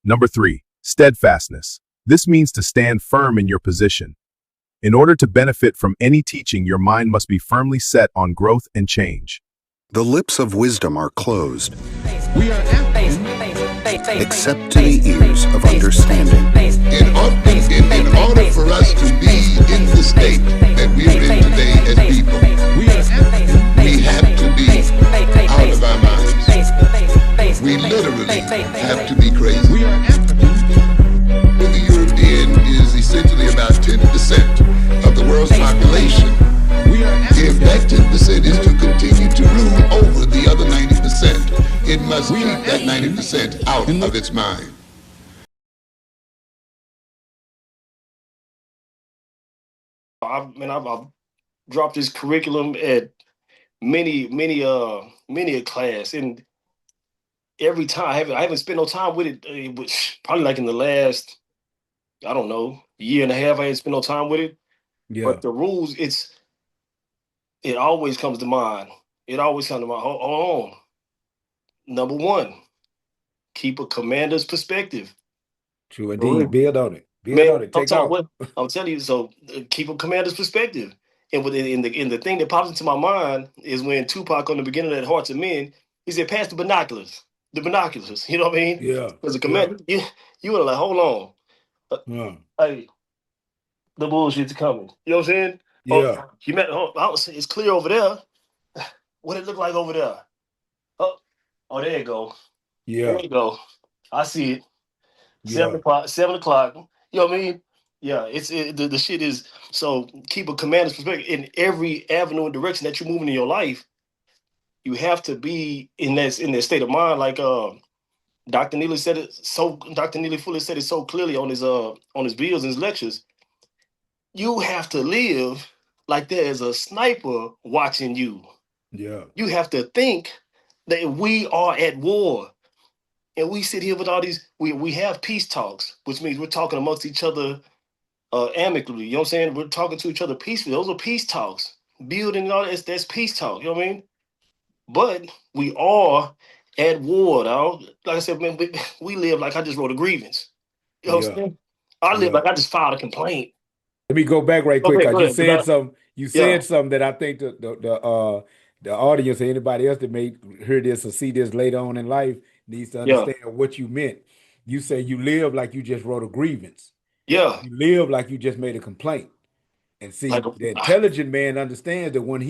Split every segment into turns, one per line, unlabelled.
Number 3, steadfastness. This means to stand firm in your position. In order to benefit from any teaching, your mind must be firmly set on growth and change.
The lips of wisdom are closed,
We are African.
except to the ears of understanding.
In order for us to be in the state that we're in today as people,
We are African.
we have to be out of our minds. We literally have to be crazy.
We are African.
The European is essentially about 10% of the world's population.
We are
If
African.
that 10% is to continue to rule over the other 90%, it must keep that 90% out of its mind.
I've dropped this curriculum at many a class, and every time I haven't spent no time with it. Probably like in the last, I don't know, year and a half. I ain't spent no time with it.
Yeah.
But the rules, it always comes to mind. It always comes to mind. Hold on. Number one, keep a commander's perspective.
True
For real.
indeed. Build on it. Build
Man,
on it. Take
sometimes
off.
what I'm telling you, so keep a commander's perspective. And in the thing that pops into my mind is when Tupac on the beginning of that Hearts of Men, he said, "Pass the binoculars." The binoculars. You know what I mean?
Yeah.
As a commander, you were like, hold on.
Yeah.
Hey, the bullshit's coming. You know what I'm saying?
Yeah.
You met. It's clear over there. What it look like over there? Oh, there you go.
Yeah.
There you go. I see it.
Yeah.
7 o'clock. 7 o'clock. You know what I mean? Yeah. The shit is so. Keep a commander's perspective in every avenue and direction that you're moving in your life. You have to be in that state of mind, like Dr. Neely said it so. Dr. Neely Fuller said it so clearly on his videos and his lectures. You have to live like there is a sniper watching you.
Yeah.
You have to think that we are at war. And we sit here with all these, we have peace talks, which means we're talking amongst each other amicably. You know what I'm saying? We're talking to each other peacefully. Those are peace talks. Building and all that's peace talk. You know what I mean? But we are at war, dog. Like I said, man, we live like I just wrote a grievance. You know what I'm saying? I live like I just filed a complaint.
Let me go back right quick
Okay,
because
go
you
ahead,
said
because
something. You said something that I think the audience or anybody else that may hear this or see this later on in life needs to understand what you meant. You say you live like you just wrote a grievance.
Yeah.
You live like you just made a complaint. And see,
Like
the intelligent man understands that once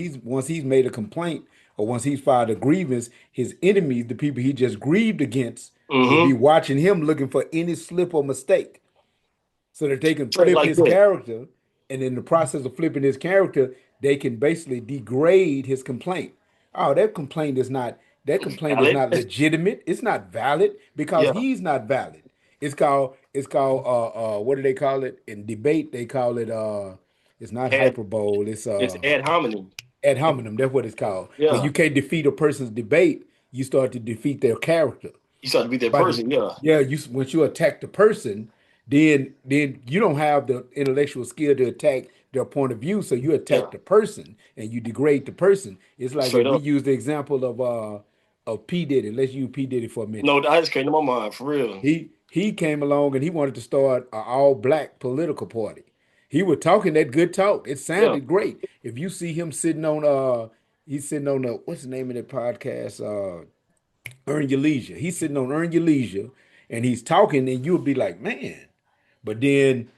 he's made a complaint or once he's filed a grievance, his enemies, the people he just grieved against, will be watching him looking for any slip or mistake, so that they can flip
like
his
that.
character. And in the process of flipping his character, they can basically degrade his complaint. Oh, that complaint is not
Valid.
legitimate. It's not valid because
Yeah.
he's not valid. It's called what do they call it? In debate, they call it it's not
Ad,
hyperbole, it's
ad hominem.
ad hominem, that's what it's called. When
Yeah.
you can't defeat a person's debate, you start to defeat their character.
You start to be that
By
person. Yeah.
yeah, once you attack the person, then you don't have the intellectual skill to attack their point of view, so you attack
Yeah.
the person and you degrade the person. It's like
Straight
if we
up.
use the example of P. Diddy. Let's use P. Diddy for a minute.
No, I just came to my mind for real.
He came along and he wanted to start an all-black political party. He was talking that good talk. It sounded great. If you see him sitting on he's sitting on what's the name of that podcast? Earn Your Leisure. He's sitting on Earn Your Leisure and he's talking, and you'll be like, man. But then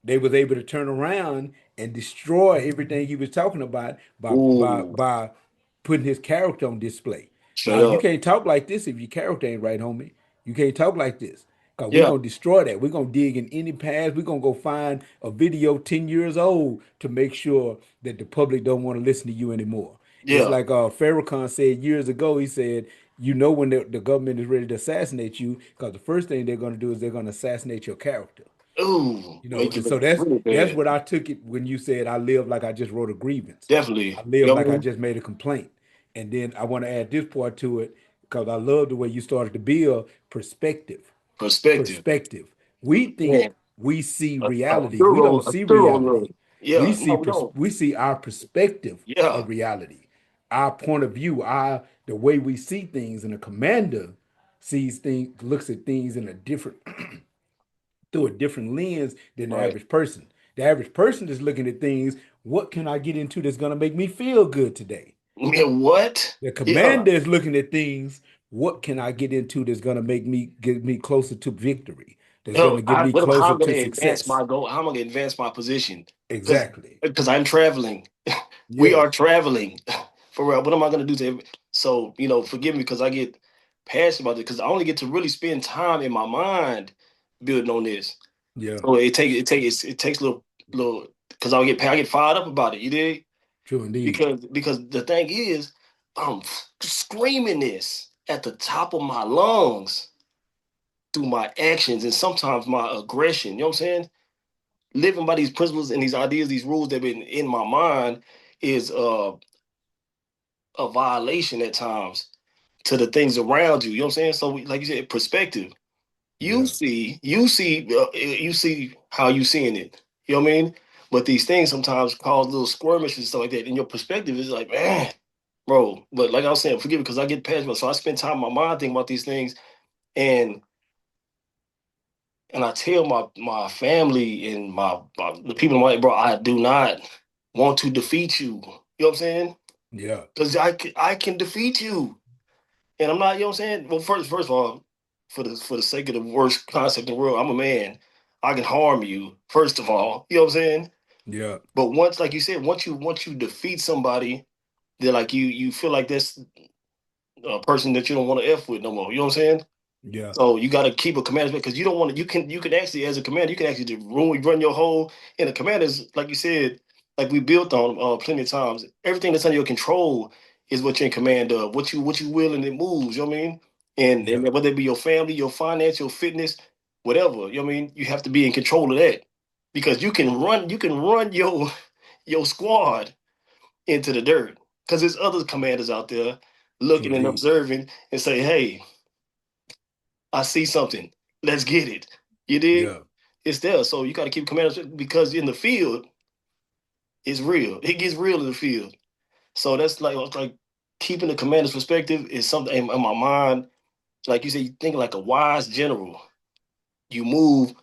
they was able to turn around and destroy everything he was talking about
Ooh.
by putting his character on display.
Straight
Now you
up.
can't talk like this if your character ain't right, homie. You can't talk like this. Because we're
Yeah.
gonna destroy that. We're gonna dig in any past. We're gonna go find a video 10 years old to make sure that the public don't want to listen to you anymore. It's
Yeah.
like Farrakhan said years ago. He said, you know when the government is ready to assassinate you, because the first thing they're gonna do is they're gonna assassinate your character.
Ooh.
You know,
Make
and
it
so
look
that's
really
that's
bad.
what I took it when you said I live like I just wrote a grievance.
Definitely.
I
You
live
know
like
what I
I
mean?
just made a complaint. And then I want to add this part to it because I love the way you started to build perspective.
Perspective.
Perspective. We think
Yeah.
we see
A
reality. We
thorough,
don't
a
see
thorough
reality.
look. Yeah. No, we don't.
We see our perspective
Yeah.
of reality, our point of view, our the way we see things. And a commander sees things, looks at things in a different through a different lens than the
Right.
average person. The average person is looking at things, what can I get into that's going to make me feel good today?
Yeah, what?
The
Yeah.
commander is looking at things, what can I get into that's going to make me get me closer to victory? That's going to
Yo,
get me
how
closer
I'm
to
gonna advance
success.
my goal? How am I gonna advance my position? Because
Exactly.
I'm traveling. We
Yes.
are traveling. For real. What am I gonna do to so forgive me because I get passionate about it because I only get to really spend time in my mind building on this.
Yeah.
So it takes little because I get fired up about it. You did
True indeed.
because the thing is I'm screaming this at the top of my lungs through my actions and sometimes my aggression. You know what I'm saying? Living by these principles and these ideas, these rules that have been in my mind is a violation at times to the things around you. You know what I'm saying? So, like you said, perspective.
Yeah.
You see how you seeing it. You know what I mean? But these things sometimes cause little skirmishes and stuff like that. And your perspective is like, man, bro. But like I was saying, forgive me because I get passionate. So I spend time in my mind thinking about these things, and I tell my family and the people in my life, bro, I do not want to defeat you. You know what I'm saying?
Yeah.
Because I can defeat you. And I'm not, you know what I'm saying? Well, first of all, for the sake of the worst concept in the world, I'm a man. I can harm you, first of all. You know what I'm saying?
Yeah.
But once, like you said, once you defeat somebody, they're like you feel like that's a person that you don't want to F with no more. You know what I'm saying?
Yeah.
So you got to keep a commander because you don't want to. You can actually, as a commander, you can actually just run your whole. And the commanders, like you said, like we built on plenty of times. Everything that's under your control is what you're in command of. What you will and it moves. You know what I mean?
Yeah.
And whether it be your family, your finance, your fitness, whatever. You know what I mean? You have to be in control of that because you can run your squad into the dirt because there's other commanders out there
True
looking and
indeed.
observing and say, hey, I see something. Let's get it. You did.
Yeah.
It's there. So you got to keep commanders because in the field, it's real. It gets real in the field. So that's like keeping the commander's perspective is something in my mind. Like you said, you think like a wise general. You move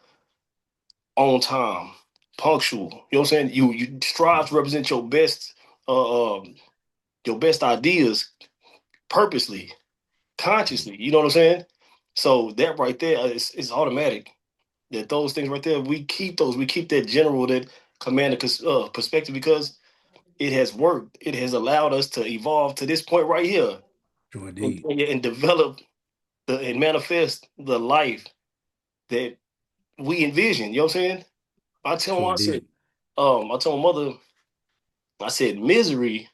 on time, punctual. You know what I'm saying? You strive to represent your best ideas purposely, consciously. You know what I'm saying? So that right there is automatic. That those things right there, we keep those. We keep that general, that commander perspective because it has worked. It has allowed us to evolve to this point right here
True indeed.
and develop and manifest the life that we envision. You know what I'm saying? I tell
True
them,
indeed.
I told my mother, I said, misery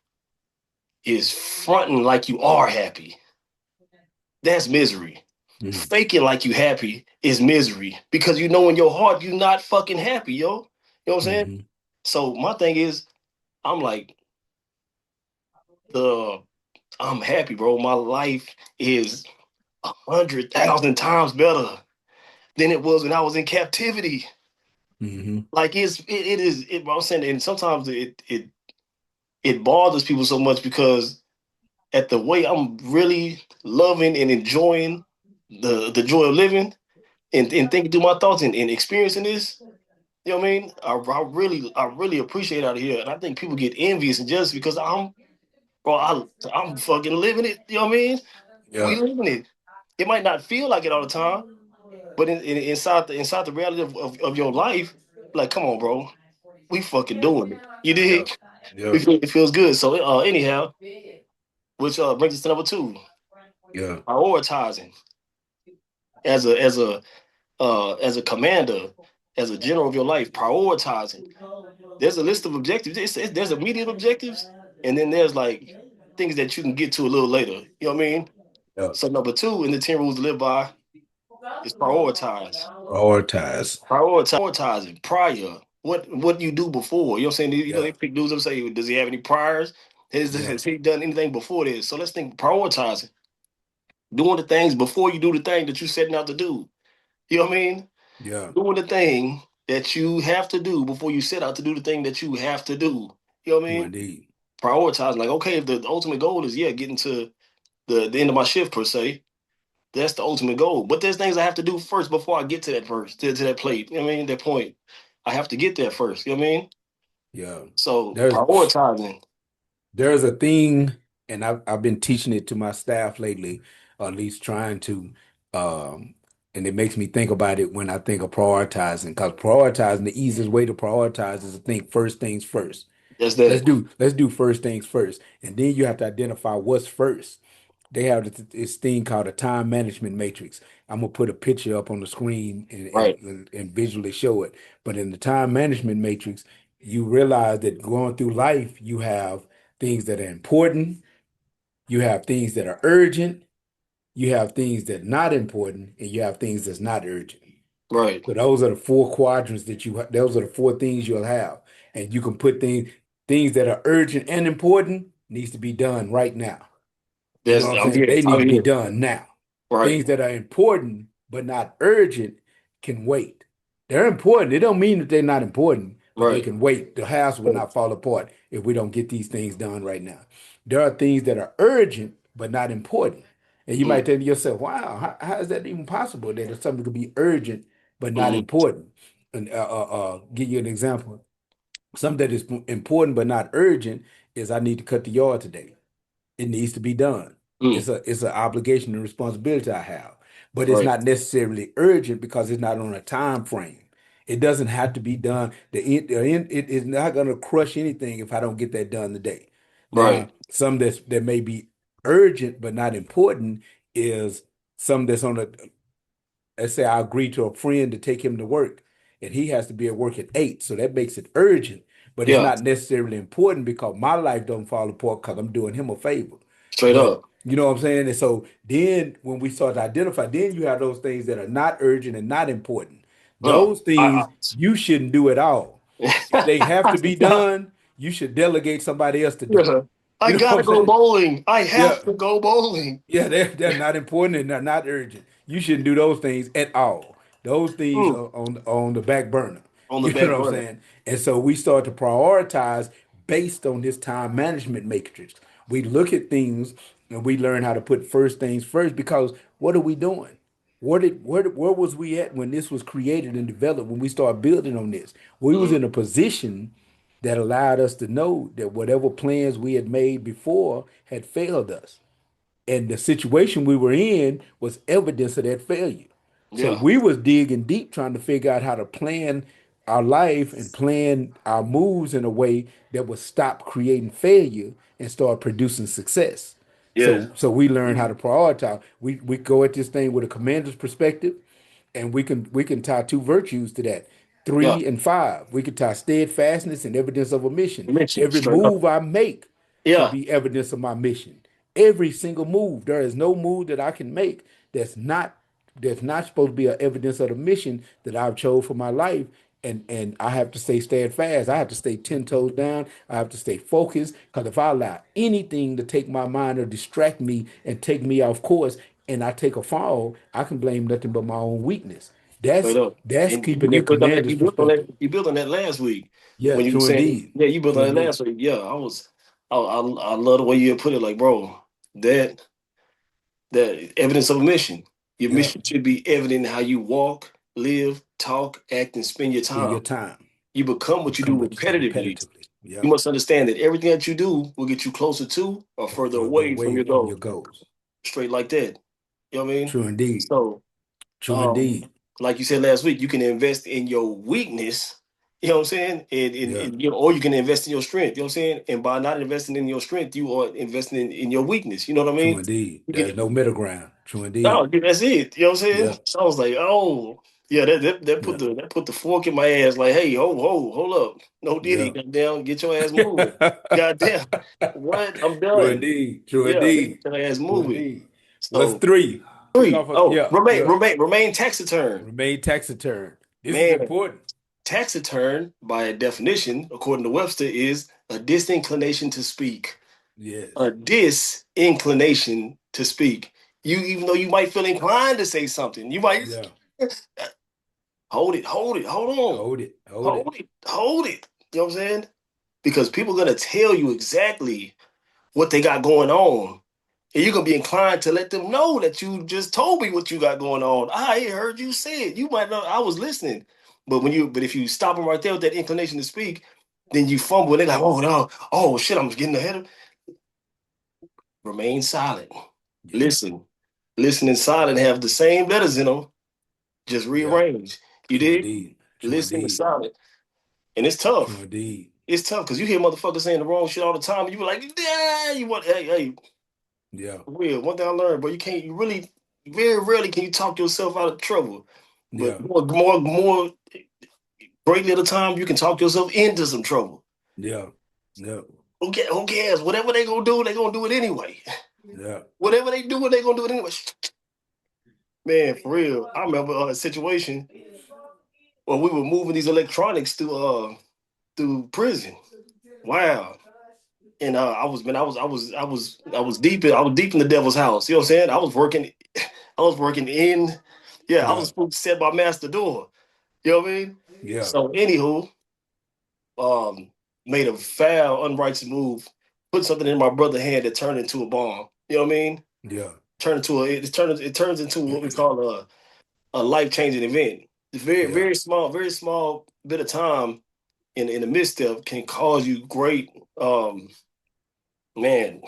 is fronting like you are happy. That's misery.
Mm-hmm.
Faking like you happy is misery because you know in your heart you're not fucking happy, yo. You know what I'm saying?
Mm-hmm.
So my thing is, I'm like, the I'm happy, bro. My life is 100,000 times better than it was when I was in captivity.
Mm-hmm.
Like it is. I'm saying, and sometimes it bothers people so much because at the way I'm really loving and enjoying the joy of living and thinking through my thoughts and experiencing this. You know what I mean? I really appreciate out here, and I think people get envious and jealous because I'm fucking living it. You know what I mean? We
Yeah.
living it. It might not feel like it all the time, but inside the reality of your life, like, come on, bro, we fucking doing it. You
Yeah.
dig?
Yeah.
It feels good. So anyhow, which brings us to number two,
Yeah.
prioritizing as a commander, as a general of your life, prioritizing. There's a list of objectives. There's immediate objectives, and then there's like things that you can get to a little later. You know what I mean?
Yeah.
So number two in the 10 rules to live by is prioritize.
Prioritize.
Prioritizing prior. What you do before. You know what I'm saying? You know,
Yeah.
they pick dudes up and say, does he have any priors?
Yeah.
Has he done anything before this? So let's think prioritizing. Doing the things before you do the thing that you're setting out to do. You know what I mean?
Yeah.
Doing the thing that you have to do before you set out to do the thing that you have to do. You know what I
True
mean?
indeed.
Prioritizing. Like, okay, if the ultimate goal is, getting to the end of my shift per se, That's the ultimate goal. But there's things I have to do first before I get to that first, to that plate. You know what I mean? That point. I have to get there first. You know what I mean?
Yeah.
So
There's
prioritizing.
there's a thing, and I've been teaching it to my staff lately, or at least trying to, and it makes me think about it when I think of prioritizing, because prioritizing, the easiest way to prioritize is to think first things first.
That's
Let's
that.
do first things first, and then you have to identify what's first. They have this thing called a time management matrix. I'm gonna put a picture up on the screen and,
Right.
and visually show it. But in the time management matrix, you realize that going through life, you have things that are important, you have things that are urgent, you have things that are not important, and you have things that's not urgent.
Right.
So those are the four quadrants those are the four things you'll have. And you can put things that are urgent and important needs to be done right now. You know
That's
what I'm
I'm
saying?
here.
They need
I'm
to be
here.
done now.
Right.
Things that are important but not urgent can wait. They're important. It don't mean that they're not important, but they
Right.
can wait. The house will not fall apart if we don't get these things done right now. There are things that are urgent but not important. And you might
Mm,
think to yourself, wow, how is that even possible that if something could be urgent but not
mm,
important? And give you an example. Something that is important but not urgent is I need to cut the yard today. It needs to be done.
mm.
It's an obligation and responsibility I have, but it's
Right.
not necessarily urgent because it's not on a time frame. It doesn't have to be done. It is not going to crush anything if I don't get that done today.
Right.
Now, some that may be urgent but not important is some that's on a, let's say I agree to a friend to take him to work, and he has to be at work at 8, so that makes it urgent, but it's
Yeah.
not necessarily important because my life don't fall apart because I'm doing him a favor.
Straight
But
up.
you know what I'm saying? And so then when we start to identify, then you have those things that are not urgent and not important.
Uh,
Those things you shouldn't do at all. If they have to be done, you should delegate somebody else to do it.
Yeah. I
You know what
gotta
I'm
go
saying?
bowling. I
Yeah.
have to go bowling.
Yeah, they're not important and they're not urgent. You shouldn't do those things at all. Those things
Mm.
are on the back burner.
On the
You know
back
what I'm
burner.
saying? And so we start to prioritize based on this time management matrix. We look at things and we learn how to put first things first because what are we doing? Where was we at when this was created and developed, when we started building on this? We was
Mm.
in a position that allowed us to know that whatever plans we had made before had failed us. And the situation we were in was evidence of that failure. So
Yeah.
we was digging deep trying to figure out how to plan our life and plan our moves in a way that would stop creating failure and start producing success.
Yes.
So we learn how
Mm.
to prioritize. We go at this thing with a commander's perspective, and we can tie two virtues to that.
Yeah.
3 and 5. We can tie steadfastness and evidence of a mission.
Mention
Every
straight up.
move I make should
Yeah.
be evidence of my mission. Every single move. There is no move that I can make that's not supposed to be an evidence of the mission that I've chose for my life. And I have to stay steadfast. I have to stay 10 toes down. I have to stay focused. Because if I allow anything to take my mind or distract me and take me off course and I take a fall, I can blame nothing but my own weakness.
Straight
That's
up.
that's
And
keeping
you
in
built on that.
commander's
You built on that.
perspective.
You built on that last week
Yeah,
when you were
true
saying,
indeed.
yeah, you built
True
on that
indeed.
last week. Yeah, I was. I love the way you put it. Like, bro, that that evidence of a mission. Your
Yeah.
mission should be evident in how you walk, live, talk, act, and spend your
Spend
time.
your time.
You become what you do
Become what you do
repetitively.
repetitively. Yeah.
You must understand that everything that you do will get you closer to or
Or
further
further
away from
away
your
from your
goal.
goals.
Straight like that. You know what I mean?
True indeed.
So,
True
um,
indeed.
like you said last week, you can invest in your weakness. You know what I'm saying?
Yeah.
Or you can invest in your strength. You know what I'm saying? And by not investing in your strength, you are investing in your weakness. You know what I
True
mean?
indeed.
You
There's no
can,
middle ground. True
no,
indeed.
that's it. You know what I'm saying?
Yeah.
So I was like, oh, yeah,
Yeah.
that put the fork in my ass. Like, hey, hold up, no diddy,
Yeah.
goddamn, get your ass moving. Goddamn, what? I'm
True
done.
indeed. True
Yeah, get
indeed.
your ass
True
moving.
indeed. What's
So
three? Read
three.
off of
Oh,
yeah. Yeah.
remain tax return.
Remain tax return. This is
Man,
important.
tax return, by definition, according to Webster, is a disinclination to speak.
Yes.
A disinclination to speak. You, even though you might feel inclined to say something, you might
Yeah.
hold on,
Hold it. Hold it.
hold it. You know what I'm saying? Because people are gonna tell you exactly what they got going on, And you're gonna be inclined to let them know that you just told me what you got going on. I ain't heard you say it. You might know I was listening. But if you stop them right there with that inclination to speak, then you fumble. They're like, oh no, oh shit, I'm getting ahead of. Remain silent.
Yeah.
Listen. Listen and silent have the same letters in them, just
Yeah.
rearranged. You
True
did?
indeed. True
Listen and
indeed.
silent. And it's
True
tough.
indeed.
It's tough because you hear motherfuckers saying the wrong shit all the time. And you be like, yeah, you want, hey,
Yeah.
for real. One thing I learned, bro, you really, very rarely can you talk yourself out of trouble.
Yeah.
But more greatly at a time, you can talk yourself into some trouble.
Yeah. Yeah.
Who cares? Whatever they gonna do, they gonna do it anyway.
Yeah.
Whatever they do, they gonna do it anyway. Man, for real. I remember a situation where we were moving these electronics through prison. Wow. And I was deep in the devil's house. You know what I'm saying? I was working in, yeah, I
Yeah.
was supposed to set my master door. You know what I mean?
Yeah.
So anywho, um, made a foul, unrighteous move, put something in my brother's hand that turned into a bomb. You know what I mean?
Yeah.
It turns into what we call a life changing event. It's
Yeah.
very small bit of time in the midst of can cause you great man,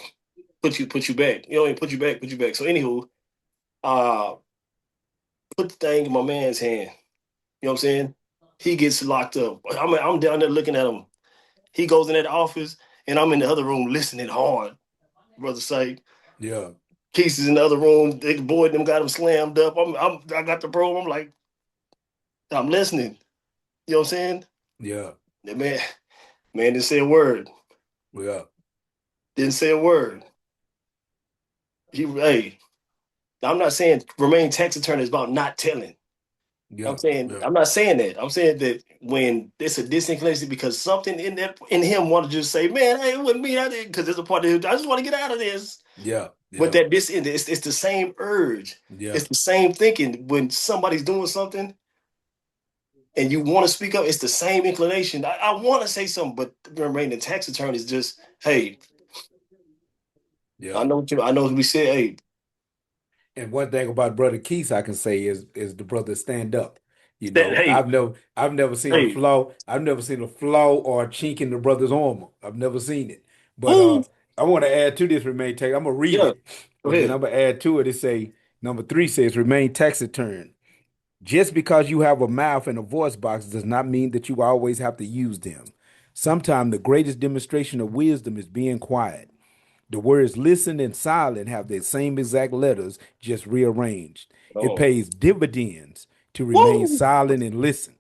put you back. You know what I mean? Put you back. So anywho, uh put the thing in my man's hand. You know what I'm saying? He gets locked up. I'm down there looking at him. He goes in that office and I'm in the other room listening hard. Brother say
Yeah.
Keith is in the other room. The boy and them got him slammed up. I got the bro. I'm like, I'm listening. You know what I'm saying?
Yeah.
The man didn't say a word.
Yeah.
Didn't say a word. Hey, I'm not saying remain tax attorney is about not telling.
Yeah. Yeah.
I'm not saying that. I'm saying that when it's a disinclination because something in him wanted to just say, man, hey, it wasn't me. I didn't because there's a part of him. I just want to get out of this.
Yeah.
But
Yeah.
that it's the same urge.
Yeah.
It's the same thinking when somebody's doing something and you want to speak up. It's the same inclination. I want to say something, but remain the tax attorney is just, hey,
Yeah.
I know what we said. Hey,
And one thing about Brother Keith I can say is the brother stand up.
that hey,
I've never seen a
hey,
flaw. I've never seen a flaw or a chink in the brother's armor. I've never seen it. But
woo,
I want to add to this remain tax. I'm gonna read
yeah,
it,
go
but then
ahead.
I'm gonna add to it. It say number 3 says remain tax return. Just because you have a mouth and a voice box does not mean that you always have to use them. Sometimes the greatest demonstration of wisdom is being quiet. The words listen and silent have the same exact letters, just rearranged. It
Oh,
pays dividends to remain
woo,
silent and listen.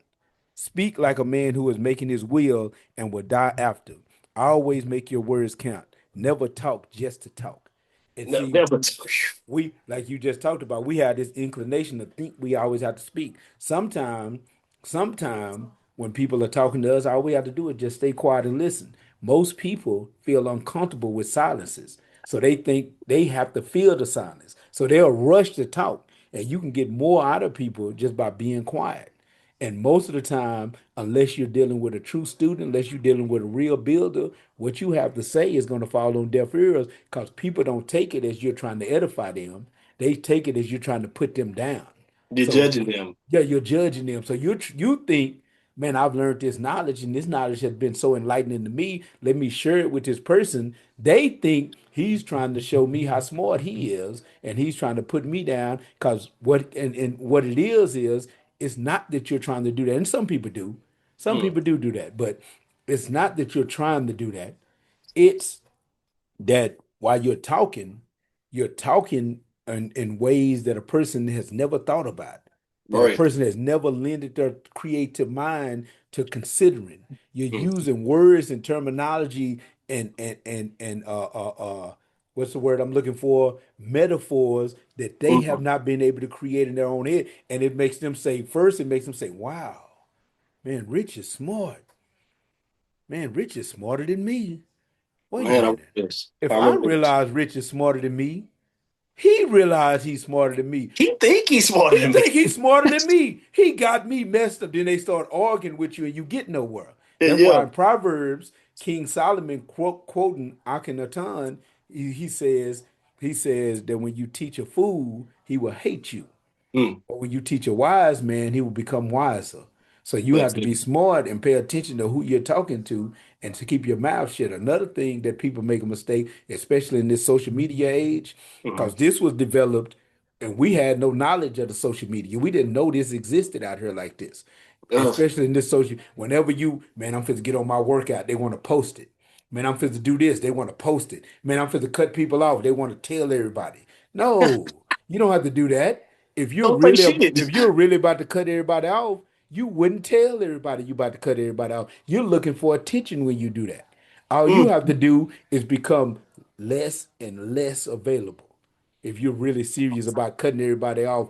Speak like a man who is making his will and will die after. Always make your words count. Never talk just to talk. And see,
never.
we like you just talked about, we had this inclination to think we always have to speak. Sometime when people are talking to us, all we have to do is just stay quiet and listen. Most people feel uncomfortable with silences, so they think they have to feel the silence, so they'll rush to talk, and you can get more out of people just by being quiet. And most of the time, unless you're dealing with a true student, unless you're dealing with a real builder, what you have to say is going to fall on deaf ears because people don't take it as you're trying to edify them. They take it as you're trying to put them down.
You're
So,
judging them.
yeah, you're judging them. So you think, man, I've learned this knowledge, and this knowledge has been so enlightening to me. Let me share it with this person. They think he's trying to show me how smart he is, and he's trying to put me down because and what it is it's not that you're trying to do that. And some people do. Some
Mm,
people do that, but it's not that you're trying to do that. It's that while you're talking in ways that a person has never thought about, that a
right.
person has never lended their creative mind to considering. You're
Mm,
using words and terminology and what's the word I'm looking for? Metaphors that they have
mm,
not been able to create in their own head. And it makes them say, first, it makes them say, wow, man, Rich is smart. Man, Rich is smarter than me. Wait a
man,
minute.
yes, I
If I
remember this.
realize Rich is smarter than me, he realized he's smarter than me.
He think he's smarter
He
than me.
think he's smarter than me. He got me messed up. Then they start arguing with you, and you get nowhere. That's
Yeah,
why in Proverbs, King Solomon quoting Akhenaton, he says, he says that when you teach a fool, he will hate you.
Mm,
But when you teach a wise man, he will become wiser. So you have
that's
to
it.
be smart and pay attention to who you're talking to and to keep your mouth shut. Another thing that people make a mistake, especially in this social media age,
Mhm.
because this was developed and we had no knowledge of the social media. We didn't know this existed out here like this.
Ugh.
Especially in this social, whenever you, man, I'm fit to get on my workout, they want to post it. Man, I'm fit to do this, they want to post it. Man, I'm fit to cut people off, they want to tell everybody. No, you don't have to do that. If you're
Don't think
really
shit.
if you're really about to cut everybody off, you wouldn't tell everybody you about to cut everybody off. You're looking for attention when you do that. All you
Mm.
have to do is become less and less available. If you're really serious about cutting everybody off,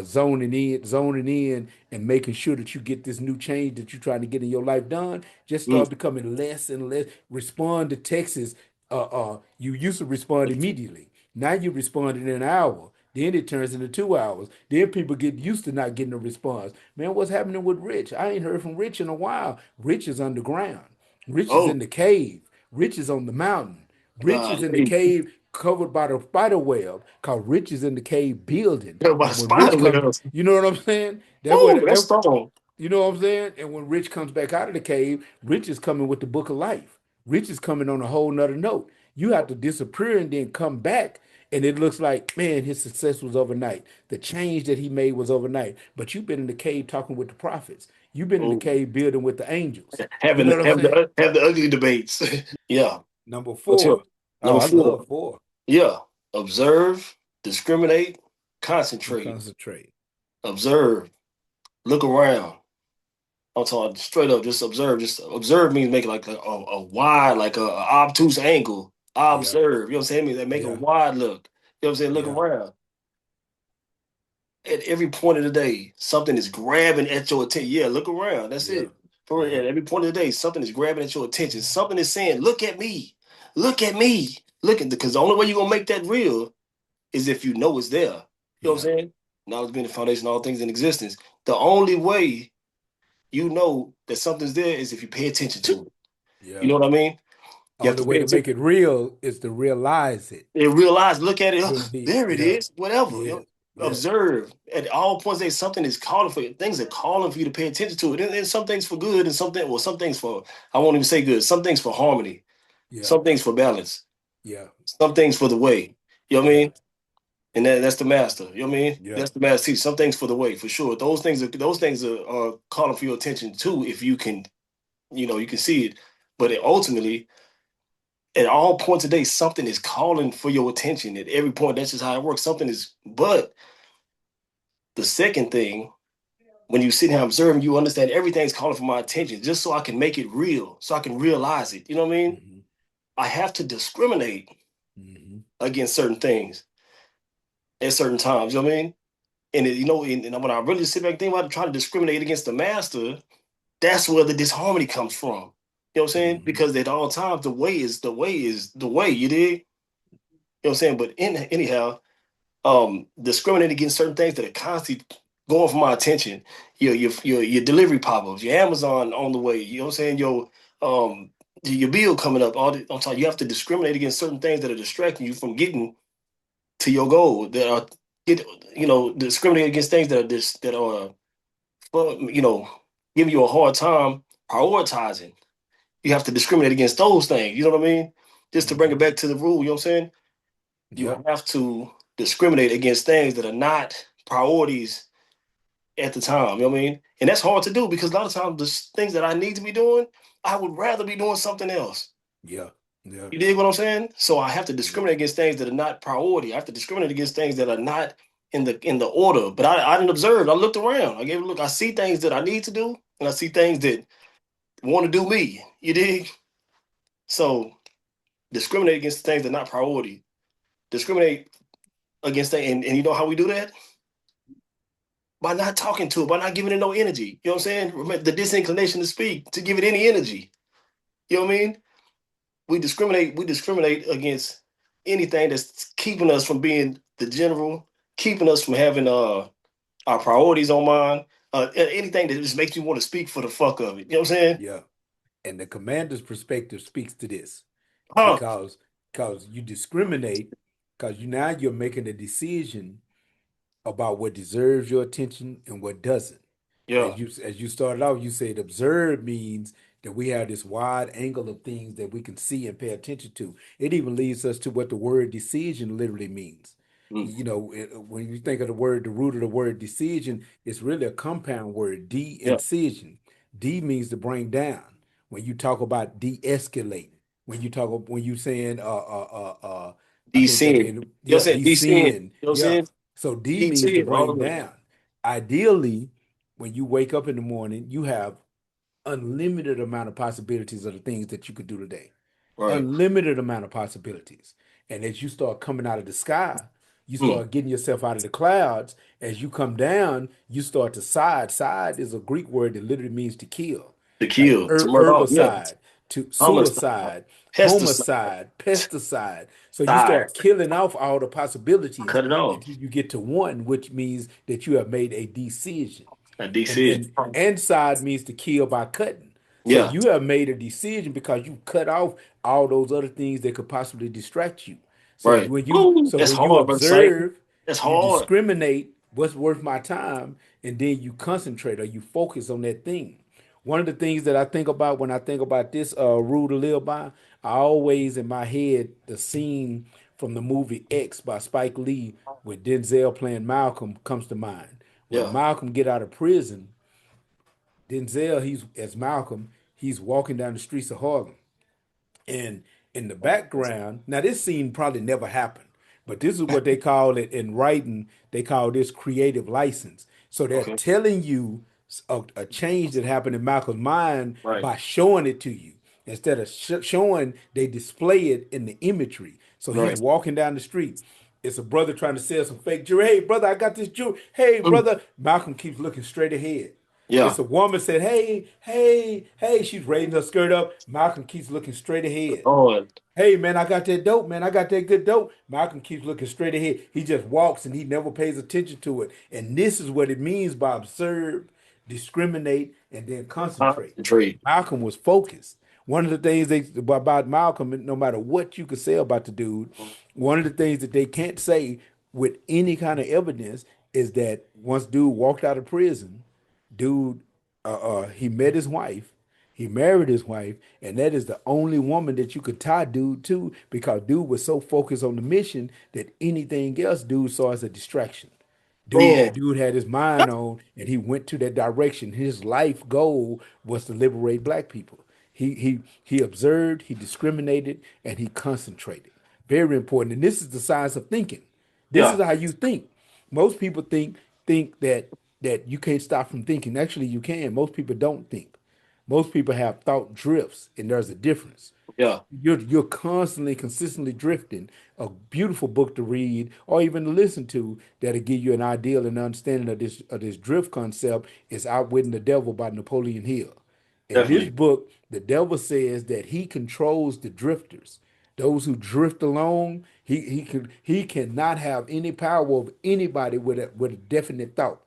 zoning in, and making sure that you get this new change that you're trying to get in your life done, just
Mm.
start becoming less and less. Respond to texts. You used to respond immediately. Now you respond in an hour. Then it turns into 2 hours. Then people get used to not getting a response. Man, what's happening with Rich? I ain't heard from Rich in a while. Rich is underground. Rich is in
Oh,
the cave. Rich is on the mountain. Rich is in the
golly.
cave covered by the spider web, cause Rich is in the cave building.
Talk about
And when Rich
spider
comes,
webs.
you know what I'm saying? That
Woo,
what
that's
that,
strong.
you know what I'm saying? And when Rich comes back out of the cave, Rich is coming with the book of life. Rich is coming on a whole nother note. You have to disappear and then come back. And it looks like, man, his success was overnight. The change that he made was overnight. But you've been in the cave talking with the prophets. You've been in the
Ooh.
cave building with the angels. You
Having
know what I'm saying?
have the ugly debates. Yeah.
Number
What's your
four. Oh,
number
I
four?
love four.
Yeah. Observe, discriminate,
And
concentrate.
concentrate.
Observe. Look around. I'm talking straight up. Just observe. Just observe means make like a wide, like a obtuse angle.
Yeah.
Observe. You know what I'm saying? Means that make a
Yeah.
wide look. You know what I'm saying? Look
Yeah.
around. At every point of the day, something is grabbing at your attention. Yeah, look around. That's
Yeah.
it. For
Yeah.
at every point of the day, something is grabbing at your attention. Something is saying, "Look at me, look at me, look at." Because the only way you're gonna make that real is if you know it's there. You know what
Yeah.
I'm saying? Knowledge being the foundation of all things in existence. The only way you know that something's there is if you pay attention to it. You
Yeah.
know what I mean? You have
Only
to
way
pay
to
attention
make it real is to realize it.
and realize, look at it. Oh,
What it is.
there it
Yeah.
is. Whatever. You
Yeah.
know,
Yeah.
observe at all points. There, something is calling for you. Things are calling for you to pay attention to it. And some things for good, and something. Well, some things for I won't even say good. Some things for harmony.
Yeah.
Some things for balance.
Yeah.
Some things for the way. You know what I
Yeah.
mean? And that's the master. You know what I mean?
Yeah.
That's the master teacher. Some things for the way, for sure. Those things are calling for your attention too. If you can, you can see it. But ultimately, at all points of day, something is calling for your attention. At every point, that's just how it works. Something is. But the second thing, when you sit here observing, you understand everything's calling for my attention, just so I can make it real, so I can realize it. You know what I mean?
Hmm.
I have to discriminate
Hmm.
against certain things at certain times. You know what I mean? And when I really sit back and think about it, try to discriminate against the master, that's where the disharmony comes from. You know what I'm saying?
Hmm.
Because at all times, the way. You dig? You know what I'm saying? But anyhow, discriminate against certain things that are constantly going for my attention. Your delivery pop-ups, your Amazon on the way. You know what I'm saying? Um your bill coming up. On time. You have to discriminate against certain things that are distracting you from getting to your goal. That are get discriminate against things that are giving you a hard time prioritizing. You have to discriminate against those things. You know what I mean? Just to bring it
Hmm.
back to the rule. You know what I'm saying? You
Yep.
have to discriminate against things that are not priorities at the time. You know what I mean? And that's hard to do because a lot of times the things that I need to be doing, I would rather be doing something else.
Yeah. Yeah.
You dig what I'm saying? So I have to
Yeah.
discriminate against things that are not priority. I have to discriminate against things that are not in the order. But I didn't observe. I looked around. I gave it a look. I see things that I need to do, and I see things that want to do me. You dig? So discriminate against things that are not priority. Discriminate against things, and you know how we do that? By not talking to it, by not giving it no energy. You know what I'm saying? Remember the disinclination to speak, to give it any energy. You know what I mean? We discriminate against anything that's keeping us from being the general, keeping us from having our priorities on mind. Anything that just makes you want to speak for the fuck of it. You know what I'm saying?
Yeah. And the commander's perspective speaks to this
Huh.
because you discriminate. because now you're making a decision about what deserves your attention and what doesn't.
Yeah.
As you started out, you said observe means that we have this wide angle of things that we can see and pay attention to. It even leads us to what the word decision literally means.
Mm.
You know, when you think of the word, the root of the word decision, it's really a compound word,
Yeah.
de-incision. D means to bring down. When you talk about de-escalating, when you saying I think that
Descend.
in
You know what I'm
yeah,
saying? Descend. You
descend.
know what I'm
Yeah.
saying?
So D means to
Descend all the
bring
way down.
down. Ideally, when you wake up in the morning, you have unlimited amount of possibilities of the things that you could do today.
Right.
Unlimited amount of possibilities. And as you start coming out of the sky, you
Mm.
start getting yourself out of the clouds. As you come down, you start to side. Side is a Greek word that literally means to kill,
To
like
kill, to murder off. Yeah.
herbicide, to
Homicide.
suicide,
Pesticide.
homicide, pesticide. So you
Side.
start killing off all the possibilities
Cut it off.
until you get to one, which means that you have made a decision.
A
And
descend.
and side means to kill by cutting. So
Yeah.
you have made a decision because you cut off all those other things that could possibly distract you.
Right. Ooh,
So
that's
when you
hard, brother. Psych.
observe,
That's
you
hard.
discriminate what's worth my time, and then you concentrate or you focus on that thing. One of the things that I think about when I think about this rule to live by, I always in my head the scene from the movie X by Spike Lee with Denzel playing Malcolm comes to mind. When
Yeah.
Malcolm get out of prison, Denzel, he's as Malcolm, he's walking down the streets of Harlem. And in the background, now this scene probably never happened, but this is what they call it in writing. They call this creative license. So they're
Okay.
telling you a change that happened in Malcolm's mind
Right.
by showing it to you. Instead of showing, they display it in the imagery. So he's
Right.
walking down the street. It's a brother trying to sell some fake jewelry. Hey, brother, I got this jewelry. Hey,
Mm.
brother. Malcolm keeps looking straight ahead.
Yeah.
It's a woman said, "Hey, hey, hey." She's raising her skirt up. Malcolm keeps looking straight ahead.
Lord.
Hey, man, I got that dope, man. I got that good dope. Malcolm keeps looking straight ahead. He just walks and he never pays attention to it. And this is what it means by observe, discriminate, and then concentrate.
Concentrate.
Malcolm was focused. One of the things about Malcolm, no matter what you could say about the dude, one of the things that they can't say with any kind of evidence is that once dude walked out of prison, dude, he met his wife, he married his wife, and that is the only woman that you could tie dude to because dude was so focused on the mission that anything else dude saw as a distraction.
Man.
Dude had his mind on, and he went to that direction. His life goal was to liberate black people. He observed, he discriminated, and he concentrated. Very important. And this is the science of thinking. This
Yeah.
is how you think. Most people think that you can't stop from thinking. Actually, you can. Most people don't think. Most people have thought drifts, and there's a difference.
Yeah.
You're constantly, consistently drifting. A beautiful book to read or even to listen to that'll give you an ideal and understanding of this drift concept is Outwitting the Devil by Napoleon Hill. In this
Definitely.
book, the devil says that he controls the drifters. Those who drift along, he cannot have any power over anybody with a definite thought.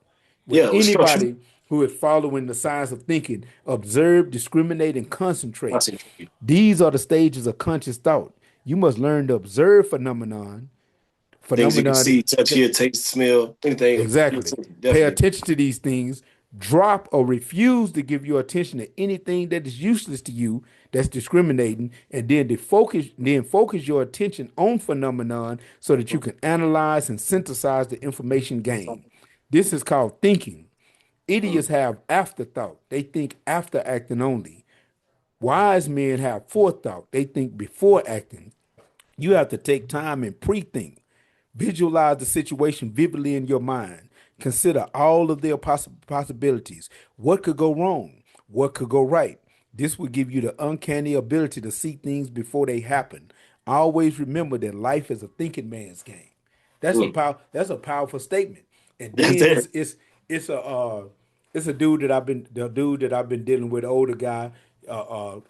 With
Yeah. Structure.
anybody who is following the science of thinking, observe, discriminate, and concentrate.
Concentrate.
These are the stages of conscious thought. You must learn to observe phenomenon.
Things you can
Phenomenon
see, touch, hear, taste, smell, anything.
Exactly. Pay
Definitely.
attention to these things. Drop or refuse to give your attention to anything that is useless to you, that's discriminating, and then focus your attention on phenomenon so that you can analyze and synthesize the information gained. This is called thinking.
Mm.
Idiots have afterthought. They think after acting only. Wise men have forethought. They think before acting. You have to take time and pre-think. Visualize the situation vividly in your mind. Consider all of their possibilities. What could go wrong? What could go right? This will give you the uncanny ability to see things before they happen. Always remember that life is a thinking man's game.
Mm.
That's a powerful statement. And
That's
then
it.
it's a it's a dude that I've been dealing with, older guy,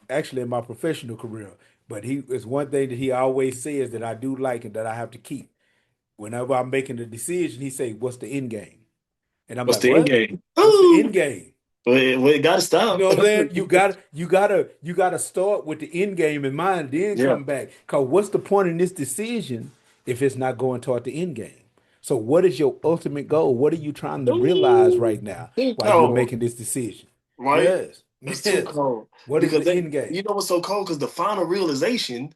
actually in my professional career. But he is one thing that he always says that I do like and that I have to keep. Whenever I'm making a decision, he say, "What's the end game?" And I'm
What's
like,
the end
"What?
game?
What's the
Ooh.
end game?"
It got to
You
stop.
know what I'm saying? You gotta start with the end game in mind, then
Yeah.
come back. Cause what's the point in this decision if it's not going toward the end game. So what is your ultimate goal? What are you trying to realize right
Ooh,
now
too
while you're
cold,
making this decision?
right?
Yes.
That's too
Yes.
cold
What is
because
the
they,
end game?
you know what's so cold? Because the final realization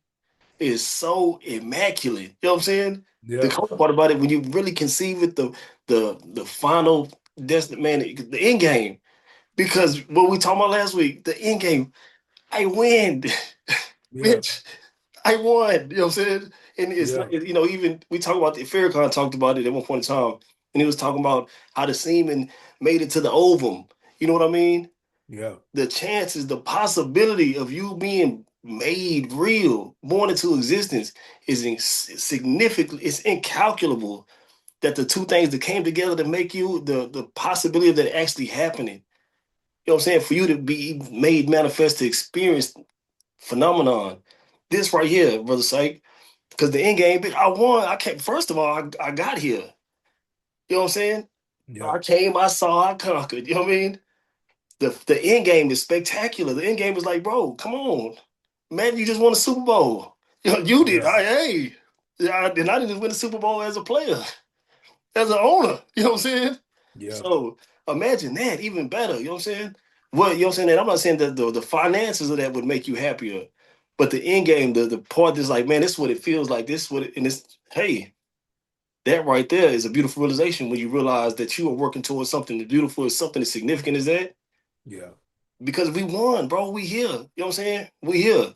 is so immaculate. You know what I'm saying? The
Yeah.
cold part about it, when you really conceive it, the final destination, man, the end game. Because what we talked about last week, the end game, I win,
Yeah.
bitch. I won. You know what I'm saying? And it's
Yeah.
like, even we talk about Farrakhan talked about it at one point in time, and he was talking about how the semen made it to the ovum. You know what I mean?
Yeah.
The chances, the possibility of you being made real, born into existence, is significant. It's incalculable that the two things that came together to make you, the possibility of that actually happening. You know what I'm saying? For you to be made manifest to experience phenomenon. This right here, brother Psych. Because the end game, I won. I came. First of all, I got here. You know what I'm saying?
Yeah.
I came, I saw, I conquered. You know what I mean? The end game is spectacular. The end game is like, bro, come on, man, you just won a Super Bowl. You did.
Yeah.
Hey, and I didn't just win the Super Bowl as a player, as an owner. You know what I'm saying?
Yeah.
So imagine that, even better. You know what I'm saying? What you know what I'm saying? And I'm not saying that the finances of that would make you happier, but the end game, the part that's like, man, this is what it feels like. This is what it, and it's hey, that right there is a beautiful realization when you realize that you are working towards something beautiful, something as significant as that.
Yeah.
Because we won, bro. We here. You know what I'm saying? We here.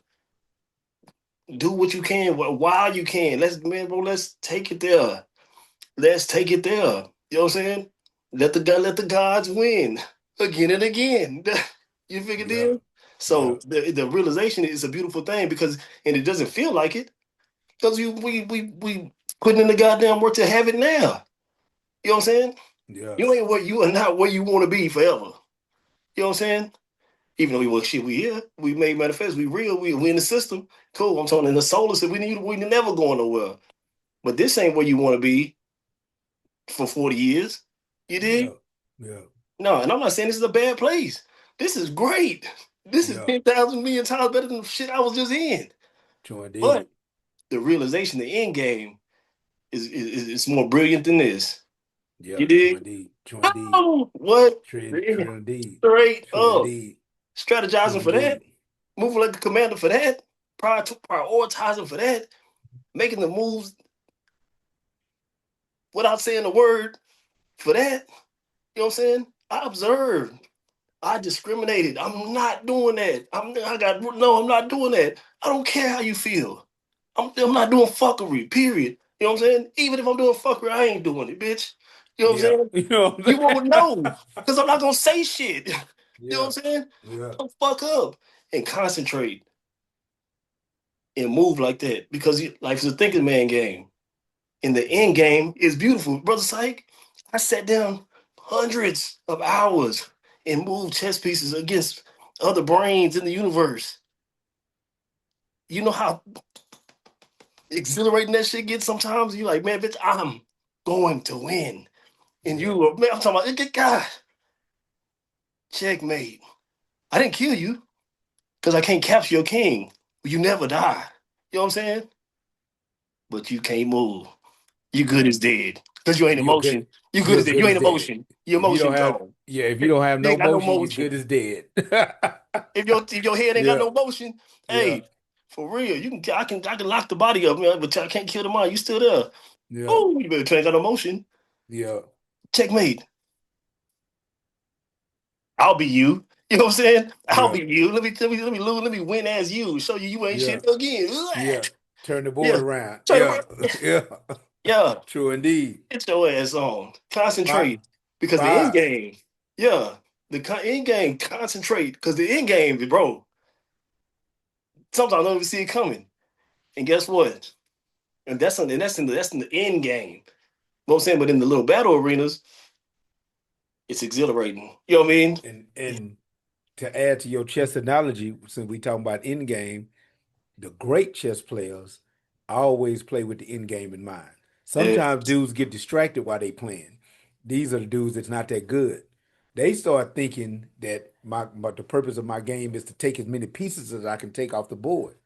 Do what you can while you can. Let's take it there. Let's take it there. You know what I'm saying? Let the gods win again and again. You figure
Yeah.
deal?
Yeah.
So the realization is a beautiful thing because and it doesn't feel like it because we putting in the goddamn work to have it now. You know what I'm saying?
Yeah.
You are not where you want to be forever. You know what I'm saying? Even though we here, we made manifest, we real, we in the system. Cool. I'm talking in the solar system. We never going nowhere. But this ain't where you want to be for 40 years. You
Yeah.
dig?
Yeah.
No, and I'm not saying this is a bad place. This is great. This is
Yeah.
10,000 million times better than the shit I was just in.
True
But
indeed.
the realization, the end game, is more brilliant than this.
Yeah.
You
True
dig?
indeed. True indeed.
Oh, what?
True indeed.
Straight
True
up.
indeed. True
Strategizing for that.
indeed.
Moving like the commander for that. Prioritizing for that. Making the moves without saying a word for that. You know what I'm saying? I observed. I discriminated. I'm not doing that. I'm not doing that. I don't care how you feel. I'm not doing fuckery, period. You know what I'm saying? Even if I'm doing fuckery, I ain't doing it, bitch. You know what I'm
Yeah.
saying?
You know what
You
I'm
won't
saying?
know. Because I'm not gonna say shit. You know
Yeah.
what I'm saying?
Yeah.
Don't fuck up and concentrate and move like that. Because life is a thinking man game. And the
Yeah.
end game is beautiful. Brother Psych, I sat down hundreds of hours and moved chess pieces against other brains in the universe. You know how exhilarating that shit gets sometimes? You're like, man, bitch, I'm going to win. And
Yeah.
man, I'm talking about, God, checkmate. I didn't kill you because I can't capture your king. You never die. You know what I'm saying? But you can't move. You good
Yeah.
as dead. Because you ain't
You're good.
emotion. You good
You're
as dead.
good
You
as
ain't
dead.
emotion. Your
If you
emotion
don't have,
gone.
yeah, if you don't have
You
no
ain't got no
motion, you're
motion.
good as dead.
If your head ain't got
Yeah.
no motion,
Yeah.
hey, for real, I can lock the body up, man, but I can't kill the mind. You still there.
Yeah.
Oh, you better ain't got no motion.
Yeah.
Checkmate. I'll be you. You know what I'm saying? I'll
Yeah.
be you. Let me win as you. Show you ain't
Yeah.
shit again.
Yeah. Turn the board
Yeah.
around.
Turn
Yeah.
around.
Yeah.
Yeah.
True indeed.
Get your ass on.
Five.
Concentrate. Because the end
Five.
game, yeah. End game, concentrate. Because the end game, bro, sometimes I don't even see it coming. And guess what? And that's in the end game. You know what I'm saying? But in the little battle arenas, it's exhilarating. You know what I mean?
And to add to your chess analogy, since we talking about end game, the great chess players always play with the end game in mind.
Yeah.
Sometimes dudes get distracted while they playing. These are the dudes that's not that good. They start thinking that the purpose of my game is to take as many pieces as I can take off the board.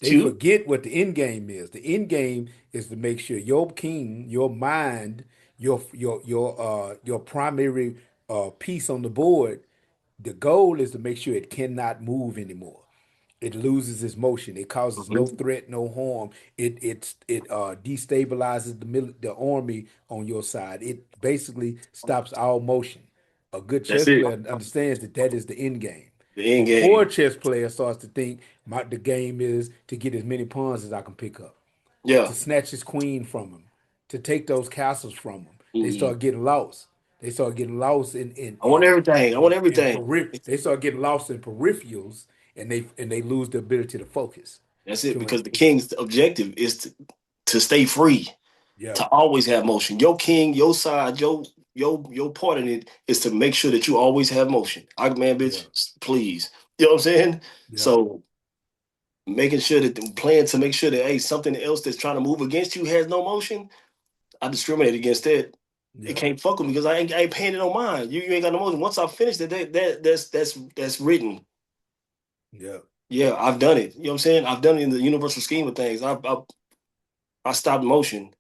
It's
They
cute.
forget what the end game is. The end game is to make sure your king, your mind, your primary piece on the board. The goal is to make sure it cannot move anymore. It loses its motion. It causes no threat, no harm. It destabilizes the army on your side. It basically stops all motion. A good
That's
chess
it.
player understands that that is the end game.
The
A
end
poor
game.
chess player starts to think the game is to get as many pawns as I can pick up,
Yeah.
to snatch his queen from him, to take those castles from him. They
Mhm.
start getting lost. They start getting lost
I want everything. I want everything.
they start getting lost in peripherals, and they lose the ability to focus.
That's it.
So
Because the king's objective is to stay free,
yeah,
to always have motion. Your king, your side, your part in it is to make sure that you always have motion. I man,
yeah,
bitch, please. You know what I'm saying?
yeah,
So making sure that the plan to make sure that hey, something else that's trying to move against you has no motion. I discriminate against that. It
yeah,
can't fuck with me because I ain't paying it on mine. You ain't got no motion. Once I finish it, that's written.
yeah,
Yeah, I've done it. You know what I'm saying? I've done it in the universal scheme of things. I stopped motion.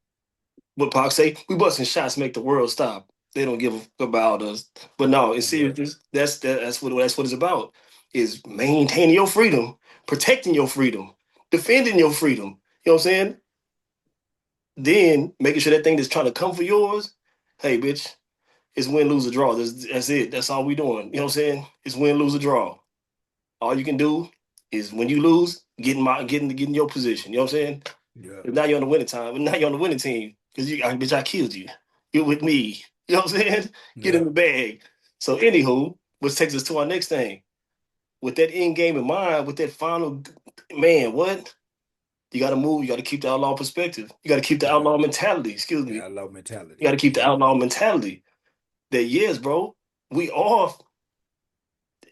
What Pac say? We busting shots make the world stop. They don't give a fuck about us. But no, in
yeah,
seriousness, that's what it's about. Is maintaining your freedom, protecting your freedom, defending your freedom. You know what I'm saying? Then making sure that thing that's trying to come for yours, hey bitch, it's win, lose, or draw. That's it. That's all we doing. You know what I'm saying? It's win, lose, or draw. All you can do is when you lose, get in your position. You know what I'm saying?
yeah,
Now you're on the winning time. Now you're on the winning team because bitch, I killed you. You're with me. You know what I'm saying? Get in
yeah,
the bag. So, anywho, which takes us to our next thing. With that end game in mind, with that final, man, what? You got to move. You got to keep the outlaw perspective. You got to keep the
yeah.
outlaw mentality. Excuse
Yeah,
me.
I love
You got
mentality.
to keep the
Yeah,
outlaw mentality. That yes, bro, we are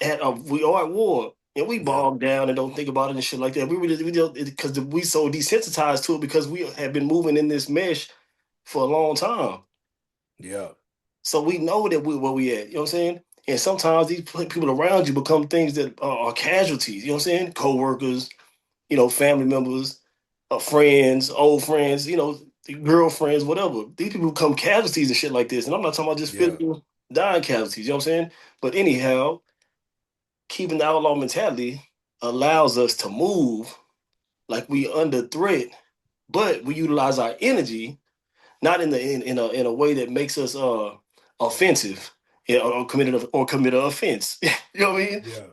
we are at war. And we
yeah,
bog down and don't think about it and shit like that. We don't because we so desensitized to it because we have been moving in this mesh for a long time.
yeah,
So we know that we where we at. You know what I'm saying? And sometimes these people around you become things that are casualties. You know what I'm saying? Co-workers, family members, friends, old friends, girlfriends, whatever. These people become casualties and shit like this. And I'm not talking about just
yeah,
physical dying casualties. You know what I'm saying? But anyhow, keeping the outlaw mentality allows us to move like we under threat, but we utilize our energy not in a way that makes us offensive, or commit an offense. You know what I mean?
yeah,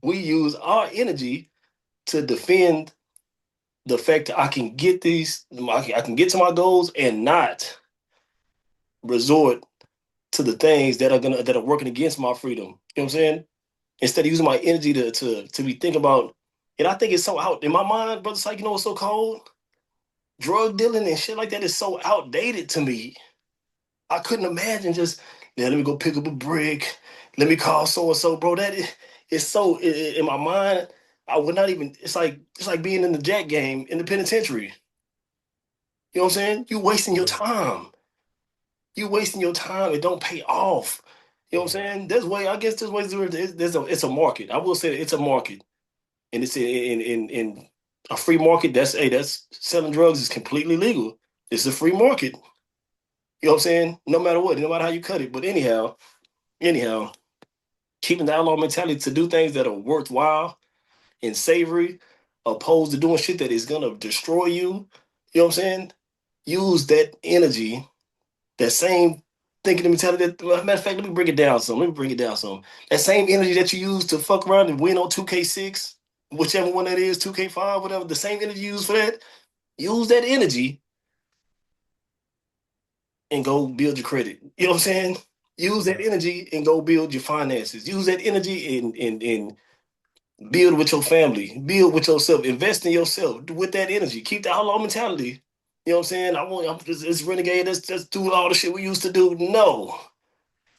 We use our energy to defend the fact that I can get to my goals and not resort to the things that are working against my freedom. You know what I'm saying? Instead of using my energy to be thinking about, and I think it's so out in my mind, brother. Psych, what's so cold? Drug dealing and shit like that is so outdated to me. I couldn't imagine just, yeah, let me go pick up a brick. Let me call so and so, bro. That is so in my mind. I would not even. It's like being in the jack game in the penitentiary. You know what I'm saying? You wasting your
yeah,
time. You wasting your time. It don't pay off. You know what I'm
yeah,
saying? There's way. I guess there's ways. It's a market. I will say that it's a market, and it's in a free market. That's selling drugs is completely legal. It's a free market. You know what I'm saying? No matter what, no matter how you cut it. But anyhow, keeping the outlaw mentality to do things that are worthwhile and savory, opposed to doing shit that is gonna destroy you. You know what I'm saying? Use that energy, that same thinking mentality. Matter of fact, let me bring it down some. Let me bring it down some. That same energy that you use to fuck around and win on 2K6, whichever one that is, 2K5, whatever. The same energy you use for that. Use that energy and go build your credit. You know what I'm saying? Use that
yeah,
energy and go build your finances. Use that energy and build with your family, build with yourself, invest in yourself with that energy. Keep the outlaw mentality. You know what I'm saying? I'm just this renegade. Let's do all the shit we used to do. No,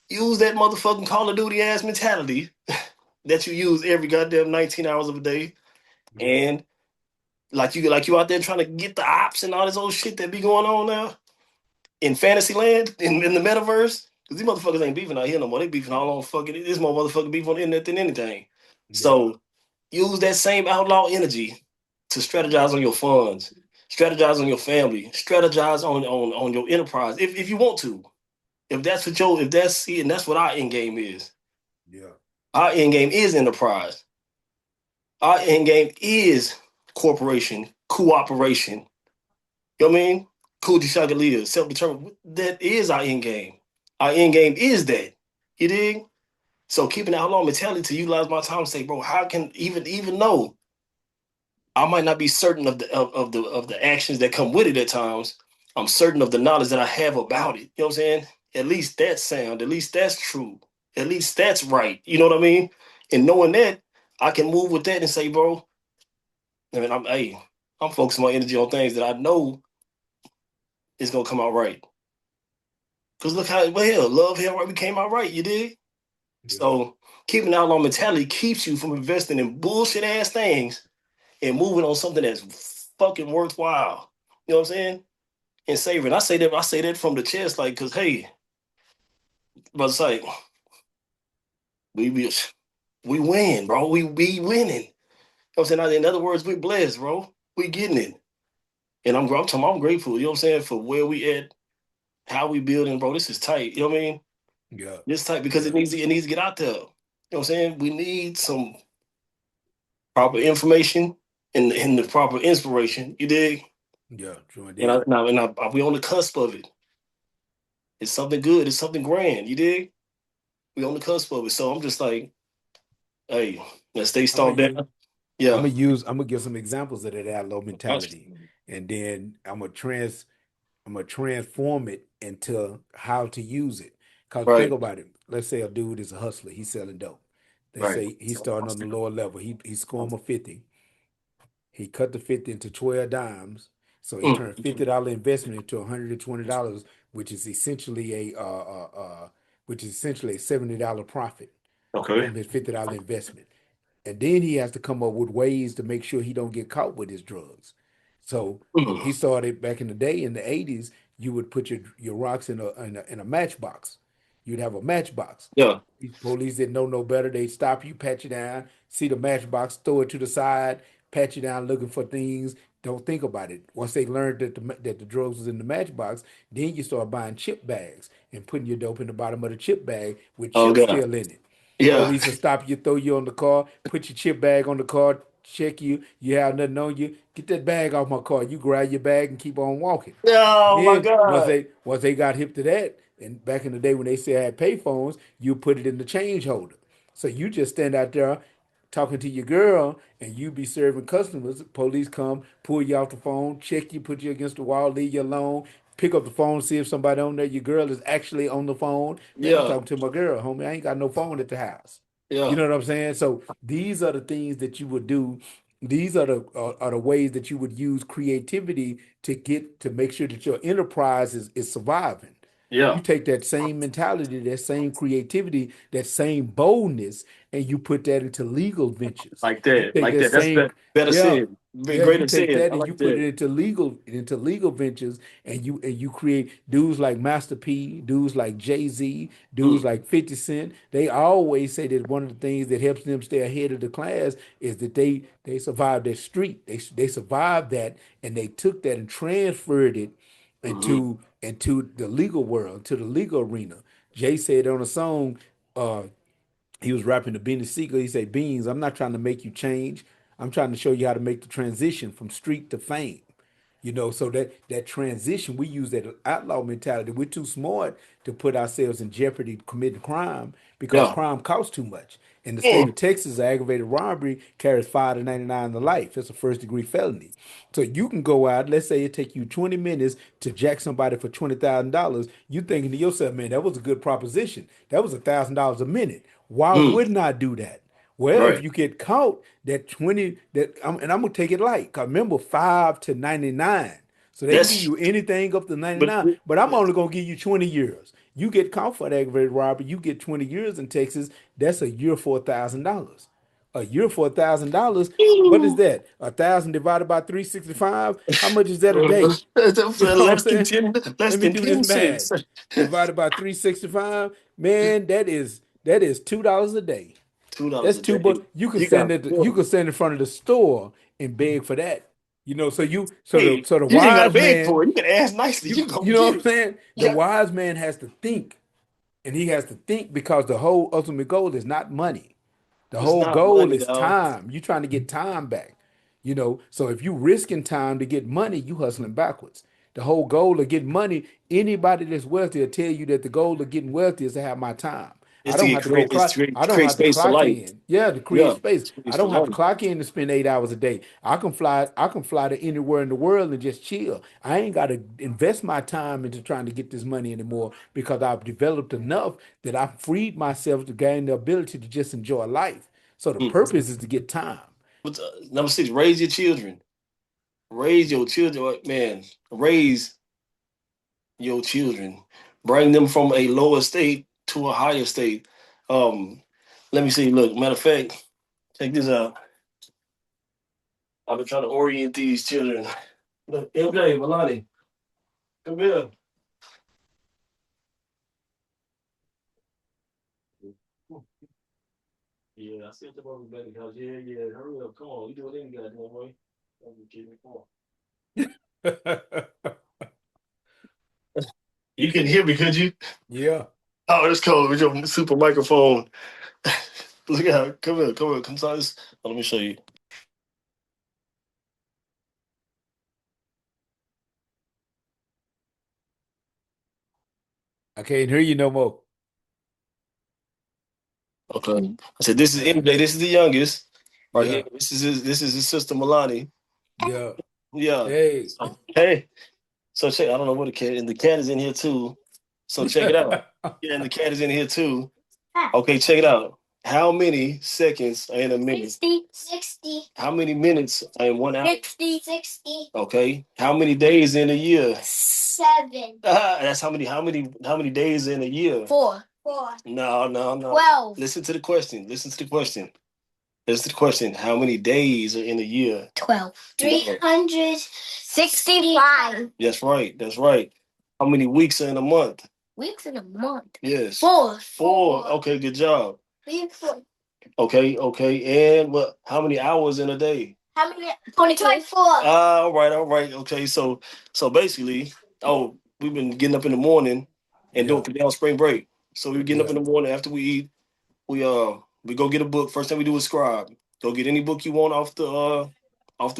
use that motherfucking Call of Duty ass mentality that you use every goddamn 19 hours of a day,
yeah,
and like you out there trying to get the ops and all this old shit that be going on now in fantasy land in the metaverse. Because these motherfuckers ain't beefing out here no more. They beefing all on fucking this more motherfucking beef on the internet than anything.
yeah,
So use that same outlaw energy to strategize on your funds, strategize on your family, strategize on your enterprise if you want to. If that's what your if that's see, and that's what our end game is.
Yeah.
Our end game is enterprise. Our end game is corporation, cooperation. You know what I mean? Kujishagalita, self-determined. That is our end game. Our end game is that. You dig? So keeping that outlaw mentality to utilize my time and say, bro, how can even though I might not be certain of the actions that come with it at times, I'm certain of the knowledge that I have about it. You know what I'm saying? At least that's sound. At least that's true. At least that's right. You know what I mean? And knowing that, I can move with that and say, bro, I mean, I'm focusing my energy on things that I know is gonna come out right. Cause look how well love hell right we came out right. You did.
Yeah.
So keeping out outlaw mentality keeps you from investing in bullshit ass things and moving on something that's fucking worthwhile. You know what I'm saying? And savoring. I say that from the chest, like, cause hey, brother, say we we win, bro. We winning. You know what I'm saying? In other words, we blessed, bro. We getting it. And I'm grateful, you know what I'm saying, for where we at, how we building, bro. This is tight. You know what I mean?
Yeah.
This tight because
Yeah.
it needs to get out there. You know what I'm saying? We need some proper information and the proper inspiration. You dig?
Yeah. True
And
indeed.
we on the cusp of it. It's something good. It's something grand. You dig? We on the cusp of it. So I'm just like, hey, let's stay
I'm gonna
stomped
use
down. Yeah.
I'm gonna give some examples of that outlaw
That's-
mentality, and then I'm gonna transform it into how to use it. Cause think
Right.
about it. Let's say a dude is a hustler. He's selling dope. Let's
Right.
say he's starting on the lower level. He scoring a 50. He cut the 50 into 12 dimes. So he turned
Mm.
$50 investment into $120, which is essentially a $70 profit
Okay.
from his $50 investment. And then he has to come up with ways to make sure he don't get caught with his drugs. So
Mm.
he started back in the day in the 80s, you would put your rocks in a matchbox. You'd have a matchbox.
Yeah.
Police didn't know no better. They'd stop you, pat you down, see the matchbox, throw it to the side, pat you down looking for things. Don't think about it. Once they learned that the drugs was in the matchbox, then you start buying chip bags and putting your dope in the bottom of the chip bag with
Oh
chips
God.
still in it.
Yeah.
Police will stop you, throw you on the car, put your chip bag on the car, check you. You have nothing on you. Get that bag off my car. You grab your bag and keep on walking.
Oh my
Then
God.
once they got hip to that, and back in the day when they still had pay phones, you put it in the change holder. So you just stand out there talking to your girl and you be serving customers. Police come, pull you off the phone, check you, put you against the wall, leave you alone, pick up the phone, see if somebody on there. Your girl is actually on the phone. Man, I'm
Yeah.
talking to my girl, homie. I ain't got no phone at the house. You
Yeah.
know what I'm saying? So these are the things that you would do. These are the ways that you would use creativity to make sure that your enterprise is surviving. You
Yeah.
take that same mentality, that same creativity, that same boldness, and you put that into legal ventures.
Like
You
that.
take
Like
that
that. That's
same,
better
yeah,
said.
yeah, you
Greater
take
said.
that
I
and you
like
put it
that.
into legal ventures, and you create dudes like Master P, dudes like Jay-Z, dudes
Mm.
like 50 Cent. They always say that one of the things that helps them stay ahead of the class is that they survived that street. They survived that, and they took that and transferred it
Hmm.
into the legal world, to the legal arena. Jay said on a song, uh, he was rapping to Beanie Siegel. He said, "Beans, I'm not trying to make you change. I'm trying to show you how to make the transition from street to fame." So that transition, we use that outlaw mentality. We're too smart to put ourselves in jeopardy committing crime because
Yeah.
crime costs too much. In the state
Mm.
of Texas, aggravated robbery carries 5 to 99 to life. It's a first degree felony. So you can go out, let's say it take you 20 minutes to jack somebody for $20,000. You thinking to yourself, man, that was a good proposition. That was $1,000 a minute. Why
Mm.
wouldn't I do that? Well, if
Right.
you get caught, that 20 that and I'm gonna take it light. 'Cause remember 5 to 99. So they can give
That's
you anything up to
but
99, but I'm only gonna give you 20 years. You get caught for aggravated robbery, you get 20 years in Texas. That's a year for $1,000. A year for $1,000. What is that? 1,000 divided by 365. How much is that a day? You know what I'm
less than
saying?
10 less
Let me
than
do this
10
math.
cents.
Divided by 365, man, that is $2 a day.
$2
That's
a
two,
day.
but you can
You
stand
got
at you can stand in front of the store and beg for that. So
Hey,
so the
you ain't gotta
wise
beg for
man,
it. You can ask nicely. You gonna
you know
get
what I'm
it.
saying? The
Yeah.
wise man has to think, and he has to think because the whole ultimate goal is not money. The
It's
whole
not
goal
money,
is
dog.
time. You're trying to get time back. So if you risking time to get money, you hustling backwards. The whole goal of getting money, anybody that's wealthy will tell you that the goal of getting wealthy is to have my time. I
It's to
don't
get
have to go
create. It's
clock. I
to
don't
create
have to
space for
clock
life.
in. Yeah, to create
Yeah,
space. I
space for
don't have to
life.
clock in to spend 8 hours a day. I can fly. I can fly to anywhere in the world and just chill. I ain't got to invest my time into trying to get this money anymore because I've developed enough that I've freed myself to gain the ability to just enjoy life. So the
Hmm.
purpose is to get time.
Number six, raise your children. Raise your children, man. Raise your children. Bring them from a lower state to a higher state. Um, Let me see. Look, matter of fact, check this out. I've been trying to orient these children. Look, MJ, Milani, come here. Yeah, I said the mother better because yeah, hurry up, come on, you do it any goddamn way. I'm just kidding, come on. You can hear me, could you?
Yeah.
Oh, that's cold with your super microphone. Look out, come here, come inside this. Oh, let me show you.
I can't hear you no more.
Okay. I said this is MJ, this is the youngest. Right here.
Yeah.
This is his sister Milani.
Yeah.
Yeah.
Hey.
So, hey. So check, I don't know what the cat, and the cat is in here too. So check it out. Yeah, and the cat is in here too. Okay, check it out. How many seconds are in a minute?
60.
How many minutes are in 1 hour?
60.
Okay. How many days in a year?
7.
That's how many days in a year?
4.
No.
12.
Listen to the question. How many days are in a year?
12. 365.
That's right. How many weeks are in a month?
Weeks in a month.
Yes.
4.
Four. Okay, good job.
4.
Okay. And what? How many hours in a day?
How many? 24.
All right. Okay, so basically, we've been getting up in the morning and
Yeah.
doing down spring break. So we're getting up
Yeah.
in the morning after we eat. We go get a book. First thing we do is scribe. Go get any book you want off the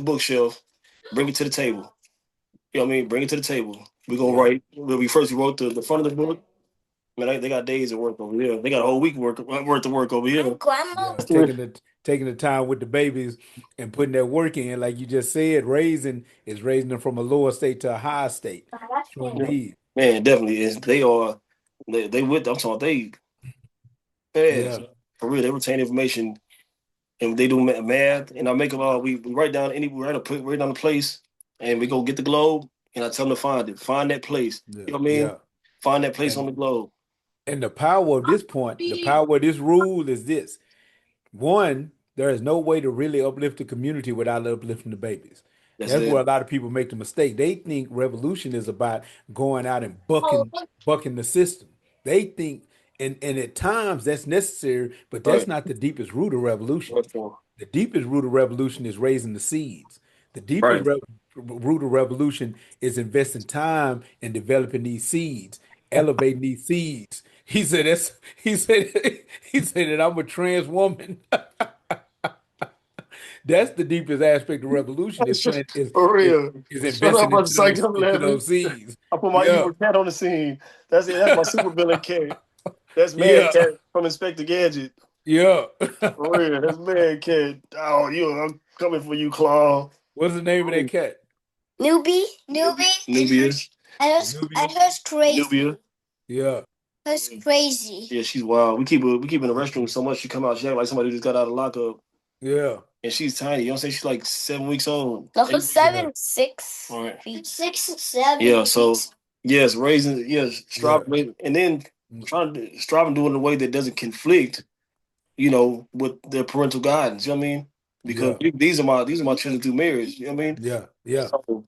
bookshelf. Bring it to the table. You know what I mean? Bring it to the table. We're gonna
Yeah.
write. We wrote the front of the book. Man, they got days of work over here. They got a whole week worth of work over here.
Grandma.
Yeah. Taking the time with the babies and putting that work in, like you just said, raising them from a lower state to a higher state. So indeed.
Man, definitely is. They are. They with. I'm talking. They fast
Yeah.
for real. They retain information and they do math. And I make them. We write down write down the place, and we go get the globe. And I tell them to find it. Find that place.
Yeah.
You know what I mean?
Yeah.
Find that place on
And
the globe.
and the power of this point, the power of this rule is this. One, there is no way to really uplift the community without uplifting the babies.
That's
That's where
it.
a lot of people make the mistake. They think revolution is about going out and bucking the system. They think, and at times that's necessary, but that's
Right.
not the deepest root of revolution.
Right.
The deepest root of revolution is raising the seeds. The deepest
Right.
root of revolution is investing time in developing these seeds, elevating these seeds. He said that's he said that I'm a trans woman. That's the deepest aspect of revolution is plant
For real.
is
Shut up,
investing
I'm psyched. I'm
into
laughing.
those seeds.
I put my
Yeah.
evil cat on the scene. That's it. That's my super villain cat. That's Mad
Yeah.
Cat from Inspector Gadget.
Yeah.
For real. That's Mad Cat. Oh, I'm coming for you, Claw.
What's the name of that cat?
Newbie.
Nubius.
And her's crazy.
Nubia.
Yeah.
Her's crazy.
Yeah, she's wild. We keep her in the restroom so much she come out. She act like somebody who just got out of lockup.
Yeah.
And she's tiny. You know what I'm saying? She's like 7 weeks old.
Look,
8
7, 6
All right.
feet. 6 and 7.
Yeah, so yes, striving
Yeah.
and then striving to do it in a way that doesn't conflict, with their parental guidance. You know what I mean? Because
Yeah.
these are my children through marriage. You know what I mean?
Yeah. Yeah.
So,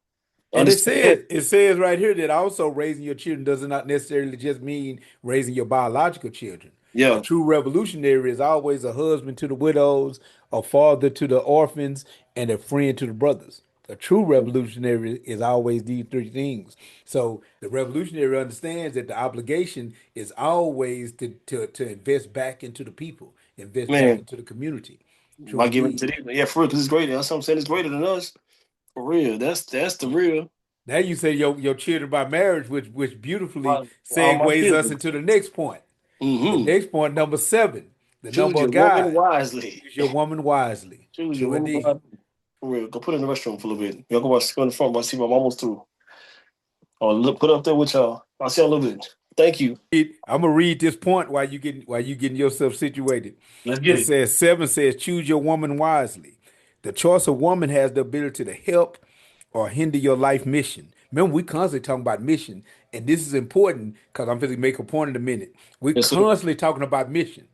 And it
understand.
says right here that also raising your children does not necessarily just mean raising your biological children. A
Yeah,
true revolutionary is always a husband to the widows, a father to the orphans, and a friend to the brothers. A true revolutionary is always these three things. So the revolutionary understands that the obligation is always to invest back into the people, invest back
man.
into the community. True
By giving it
indeed.
to them, yeah, for real, because it's greater. That's what I'm saying. It's greater than us. For real. That's the real.
Now you say your children by marriage, which beautifully
All my
segues us
children.
into the next point. The
Mm-hmm.
next point, number 7, the
Choose
number
your
of
woman
God.
wisely.
Choose your woman wisely.
Choose your
True
woman
indeed.
wisely. For real. Go put it in the restroom for a little bit. Y'all go in the front. I see I'm almost through. Or look, put it up there with y'all. I'll see y'all a little bit. Thank you.
I'm gonna read this point while you getting yourself situated.
Let's get
It
it.
says 7 says, choose your woman wisely. The choice of woman has the ability to help or hinder your life mission. Remember, we constantly talking about mission, and this is important because I'm going to make a point in a minute. We're
Yes, sir.
constantly talking about mission.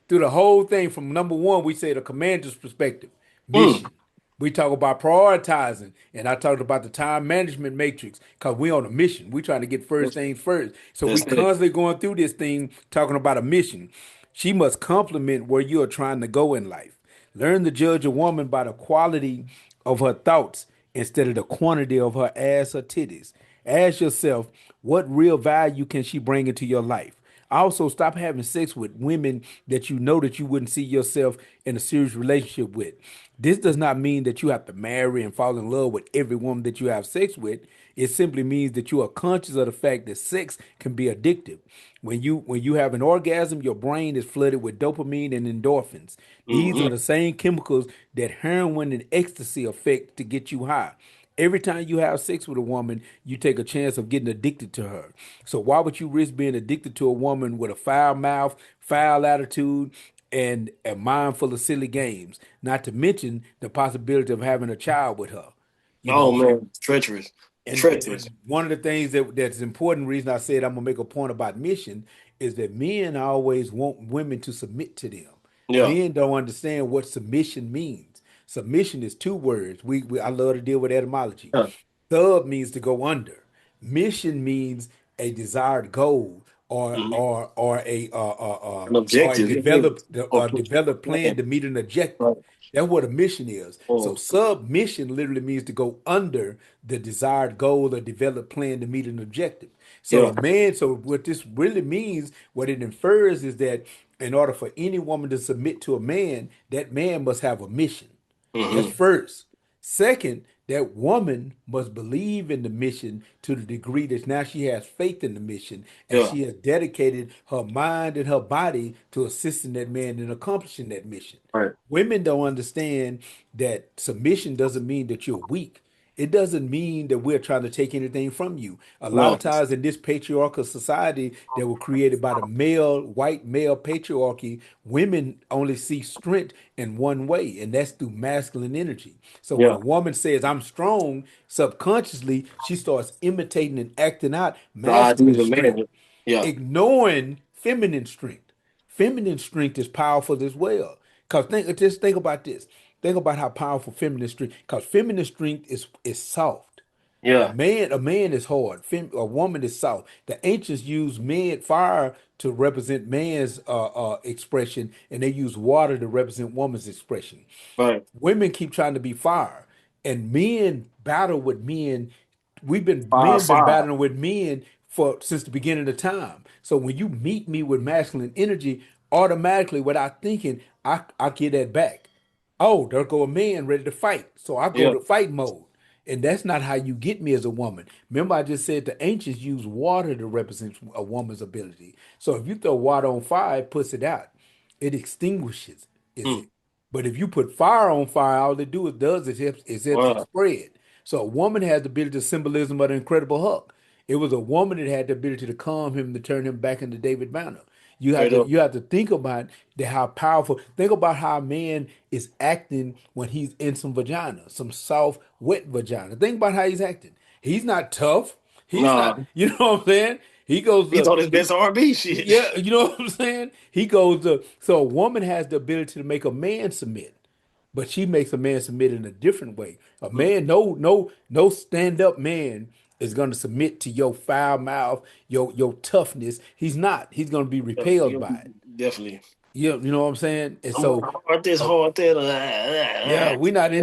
Through the whole thing, from number 1, we say the commander's perspective,
Mm.
mission. We talk about prioritizing, and I talked about the time management matrix because we on a mission. We trying to get first
That's,
things first. So we
that's it.
constantly going through this thing talking about a mission. She must complement where you are trying to go in life. Learn to judge a woman by the quality of her thoughts instead of the quantity of her ass or titties. Ask yourself, what real value can she bring into your life? Also, stop having sex with women that you know that you wouldn't see yourself in a serious relationship with. This does not mean that you have to marry and fall in love with every woman that you have sex with. It simply means that you are conscious of the fact that sex can be addictive. When you have an orgasm, your brain is flooded with dopamine and endorphins. These
Mm-hmm.
are the same chemicals that heroin and ecstasy affect to get you high. Every time you have sex with a woman, you take a chance of getting addicted to her. So why would you risk being addicted to a woman with a foul mouth, foul attitude, and a mind full of silly games? Not to mention the possibility of having a child with her. You
Oh
know, so
man, treacherous.
and
Treacherous.
one of the things that's important reason I said I'm gonna make a point about mission is that men always want women to submit to them.
Yeah.
Men don't understand what submission means. Submission is 2 words. We I love to deal with etymology.
Yeah.
Sub means to go under. Mission means a desired goal
Mm-hmm. An
or a
objective. Yeah.
developed plan
Man.
to meet an objective.
Right.
That's what a mission is. So
Oh,
submission literally means to go under the desired goal or developed plan to meet an objective. So
yeah.
a man, so what this really means, what it infers is that in order for any woman to submit to a man, that man must have a mission. That's
Mm-hmm.
first. Second, that woman must believe in the mission to the degree that now she has faith in the mission and
Yeah.
she has dedicated her mind and her body to assisting that man in accomplishing that mission.
Right.
Women don't understand that submission doesn't mean that you're weak. It doesn't mean that we're trying to take anything from you. A lot
No.
of times in this patriarchal society that were created by the white male patriarchy, women only see strength in one way, and that's through masculine energy. So when
Yeah.
a woman says, I'm strong, subconsciously, she starts imitating and acting out
The ideas
masculine
of
strength,
man. Yeah.
ignoring feminine strength. Feminine strength is powerful as well. Because just think about this. Think about how powerful feminine strength. Because feminine strength is soft.
Yeah.
A man is hard. A woman is soft. The ancients used fire to represent man's expression, and they use water to represent woman's expression.
Right.
Women keep trying to be fire, and men battle with men.
Fire.
Men been
Fire.
battling with men for since the beginning of time. So when you meet me with masculine energy, automatically without thinking, I get that back. Oh, there go a man ready to fight. So I go
Yeah.
to fight mode. And that's not how you get me as a woman. Remember, I just said the ancients use water to represent a woman's ability. So if you throw water on fire, it puts it out. It extinguishes
Mm.
it. But if you put fire on fire, all it does is helps it
Wow.
spread. So a woman has the ability to symbolism of the Incredible Hulk. It was a woman that had the ability to calm him to turn him back into David Banner.
Straight up.
You have to think about how powerful. Think about how a man is acting when he's in some vagina, some soft, wet vagina. Think about how he's acting. He's not tough. He's not.
Nah.
You know what I'm saying? He goes.
He's on his best R&B shit.
Yeah. You know what I'm saying? He goes. So a woman has the ability to make a man submit, but she makes a man submit in a different way. A
Mm.
man, no stand up man is going to submit to your foul mouth, your toughness. He's not. He's going to be
Yeah.
repelled by it.
Definitely.
You know what I'm saying? And
I'm
so,
hard this,
uh,
hard that.
yeah, we're not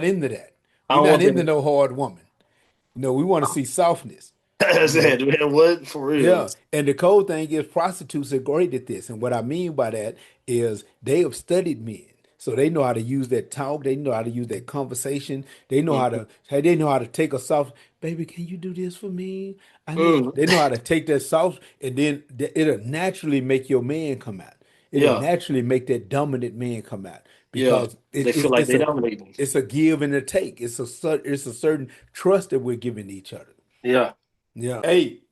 into that.
I
We're
don't
not
want
into
that.
no hard woman. No, we want to see softness.
I
You know,
said, man, what for real?
yeah, and the cold thing is prostitutes are great at this. And what I mean by that is they have studied men. So they know how to use that talk, they know how to use that conversation,
Mm,
they know how to take a soft, baby, can you do this for me? I need
mm,
they know how to take that soft and then it'll naturally make your man come out. It'll
yeah,
naturally make that dominant man come out
yeah.
because
They feel like they dominating.
it's a give and a take. It's a certain trust that we're giving each other.
Yeah.
Yeah. Eight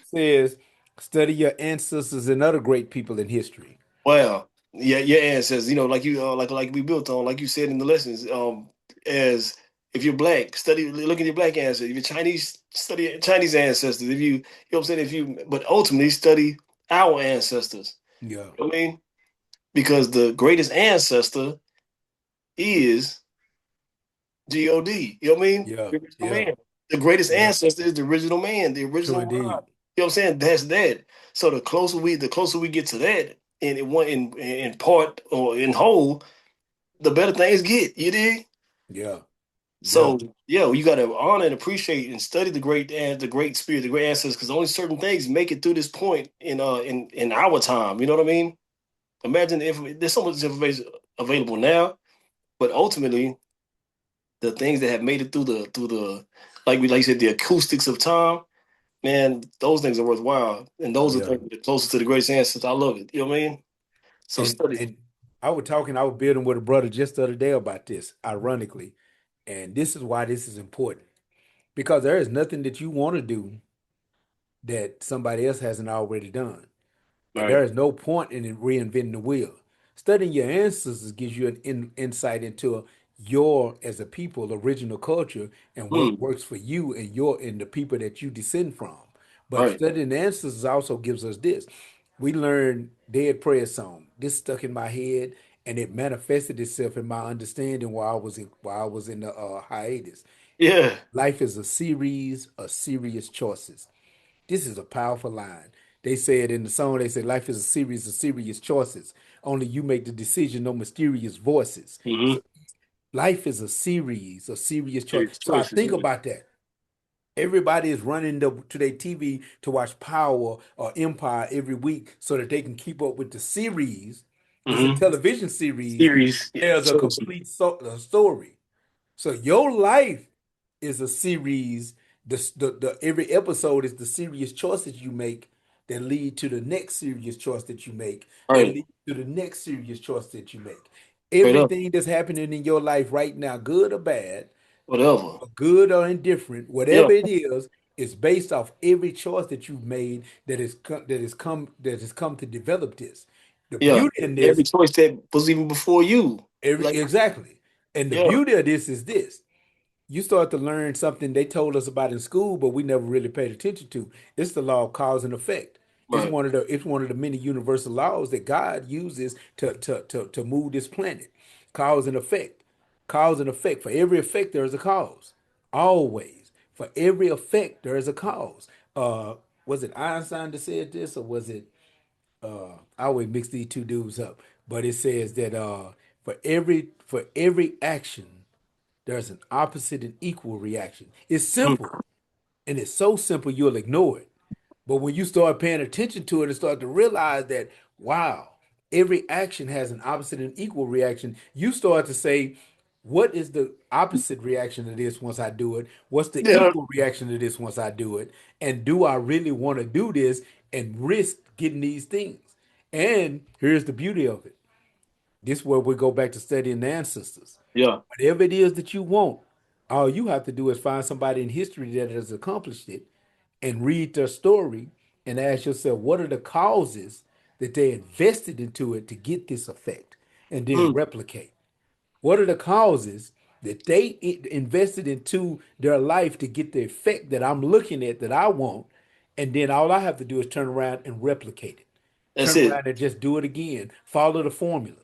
says, study your ancestors and other great people in history.
Well, yeah, your ancestors, like you, like we built on, like you said in the lessons, as if you're black, study, look at your black ancestors. If you're Chinese, study Chinese ancestors. If you know what I'm saying, but ultimately study our ancestors.
Yeah,
You know what I mean? Because the greatest ancestor is God. You know what I mean?
yeah,
The original
yeah,
man. The greatest
yeah.
ancestor is the original man, the
True
original God.
indeed.
You know what I'm saying? That's that. So the closer we get to that, and in part or in whole, the better things get. You dig?
Yeah, yeah,
So yeah, you got to honor and appreciate and study the great spirit, the great ancestors, because only certain things make it through this point in our time. You know what I mean? Imagine if there's so much information available now, but ultimately the things that have made it through the like you said, the acoustics of time, man, those things are worthwhile. And those are
yeah.
things that are closest to the greatest ancestors. I love it. You know what I mean? So study.
And I was building with a brother just the other day about this, ironically. And this is why this is important. Because there is nothing that you want to do that somebody else hasn't already done. And there
Right.
is no point in reinventing the wheel. Studying your ancestors gives you an insight into your, as a people, original culture and what
Hmm.
works for you and your and the people that you descend from. But
Right.
studying the ancestors also gives us this. We learned dead prayer song. This stuck in my head and it manifested itself in my understanding while I was in the hiatus.
Yeah.
Life is a series of serious choices. This is a powerful line. They said in the song, they said, life is a series of serious choices. Only you make the decision, no mysterious voices.
Mm-hmm.
So life is a series of serious choices.
Serious
So I
choices.
think about that. Everybody is running to their TV to watch Power or Empire every week so that they can keep up with the series. It's a
Mm-hmm.
television series.
Series.
There's a
Choices.
complete story. So your life is a series. The every episode is the serious choices you make that lead to the next serious choice that you make, that
Right.
lead to the next serious choice that you make.
Straight up.
Everything that's happening in your life right now, good or bad,
Whatever.
or good or indifferent,
Yeah.
whatever it is based off every choice that you've made that has come to develop this. The
Yeah.
beauty in
Every
this,
choice that was even before you. Like,
exactly, and the
yeah.
beauty of this is this. You start to learn something they told us about in school, but we never really paid attention to. It's the law of cause and effect.
Right.
It's one of the many universal laws that God uses to move this planet. Cause and effect. Cause and effect. For every effect, there is a cause. Always. For every effect, there is a cause. Was it Einstein that said this, or was it I always mix these two dudes up, but it says that for every action there's an opposite and equal reaction. It's
Mm.
simple, and it's so simple you'll ignore it. But when you start paying attention to it and start to realize that, wow, every action has an opposite and equal reaction, you start to say, what is the opposite reaction to this once I do it? What's the
Yeah.
equal reaction to this once I do it? And do I really want to do this and risk getting these things? And here's the beauty of it. This is where we go back to studying the ancestors.
Yeah.
Whatever it is that you want, all you have to do is find somebody in history that has accomplished it and read their story and ask yourself, what are the causes that they invested into it to get this effect and then
Mm.
replicate? What are the causes that they invested into their life to get the effect that I'm looking at that I want? And then all I have to do is turn around and replicate it.
That's
Turn
it.
around and just do it again. Follow the formula.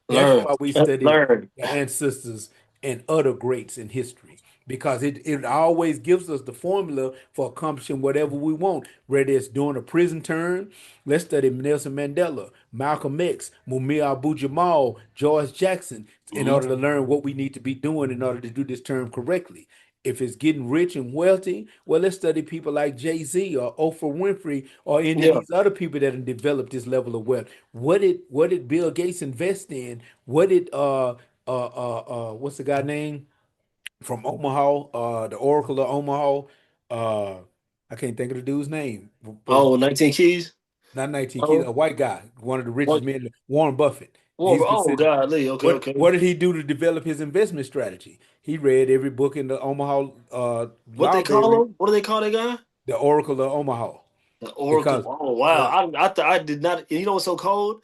That's
Learn.
why we study
Learn.
the ancestors and other greats in history because it always gives us the formula for accomplishing whatever we want, whether it's during a prison term. Let's study Nelson Mandela, Malcolm X, Mumia Abu-Jamal, George Jackson, in
Mhm.
order to learn what we need to be doing in order to do this term correctly. If it's getting rich and wealthy, well, let's study people like Jay-Z or Oprah Winfrey or any of
Yeah.
these other people that have developed this level of wealth. What did Bill Gates invest in? What did what's the guy name from Omaha, the Oracle of Omaha? Uh I can't think of the dude's name. Was
Oh, 19 keys.
not 19 Keys,
Oh,
a white guy, one of the richest
what?
men, Warren Buffett.
Oh,
He's
oh,
considered
golly. Okay, okay.
what did he do to develop his investment strategy? He read every book in the Omaha
What they
library,
call him? What do they call that guy?
the Oracle of Omaha.
The Oracle.
Because
Oh, wow.
yeah,
I did not. You know what's so cold?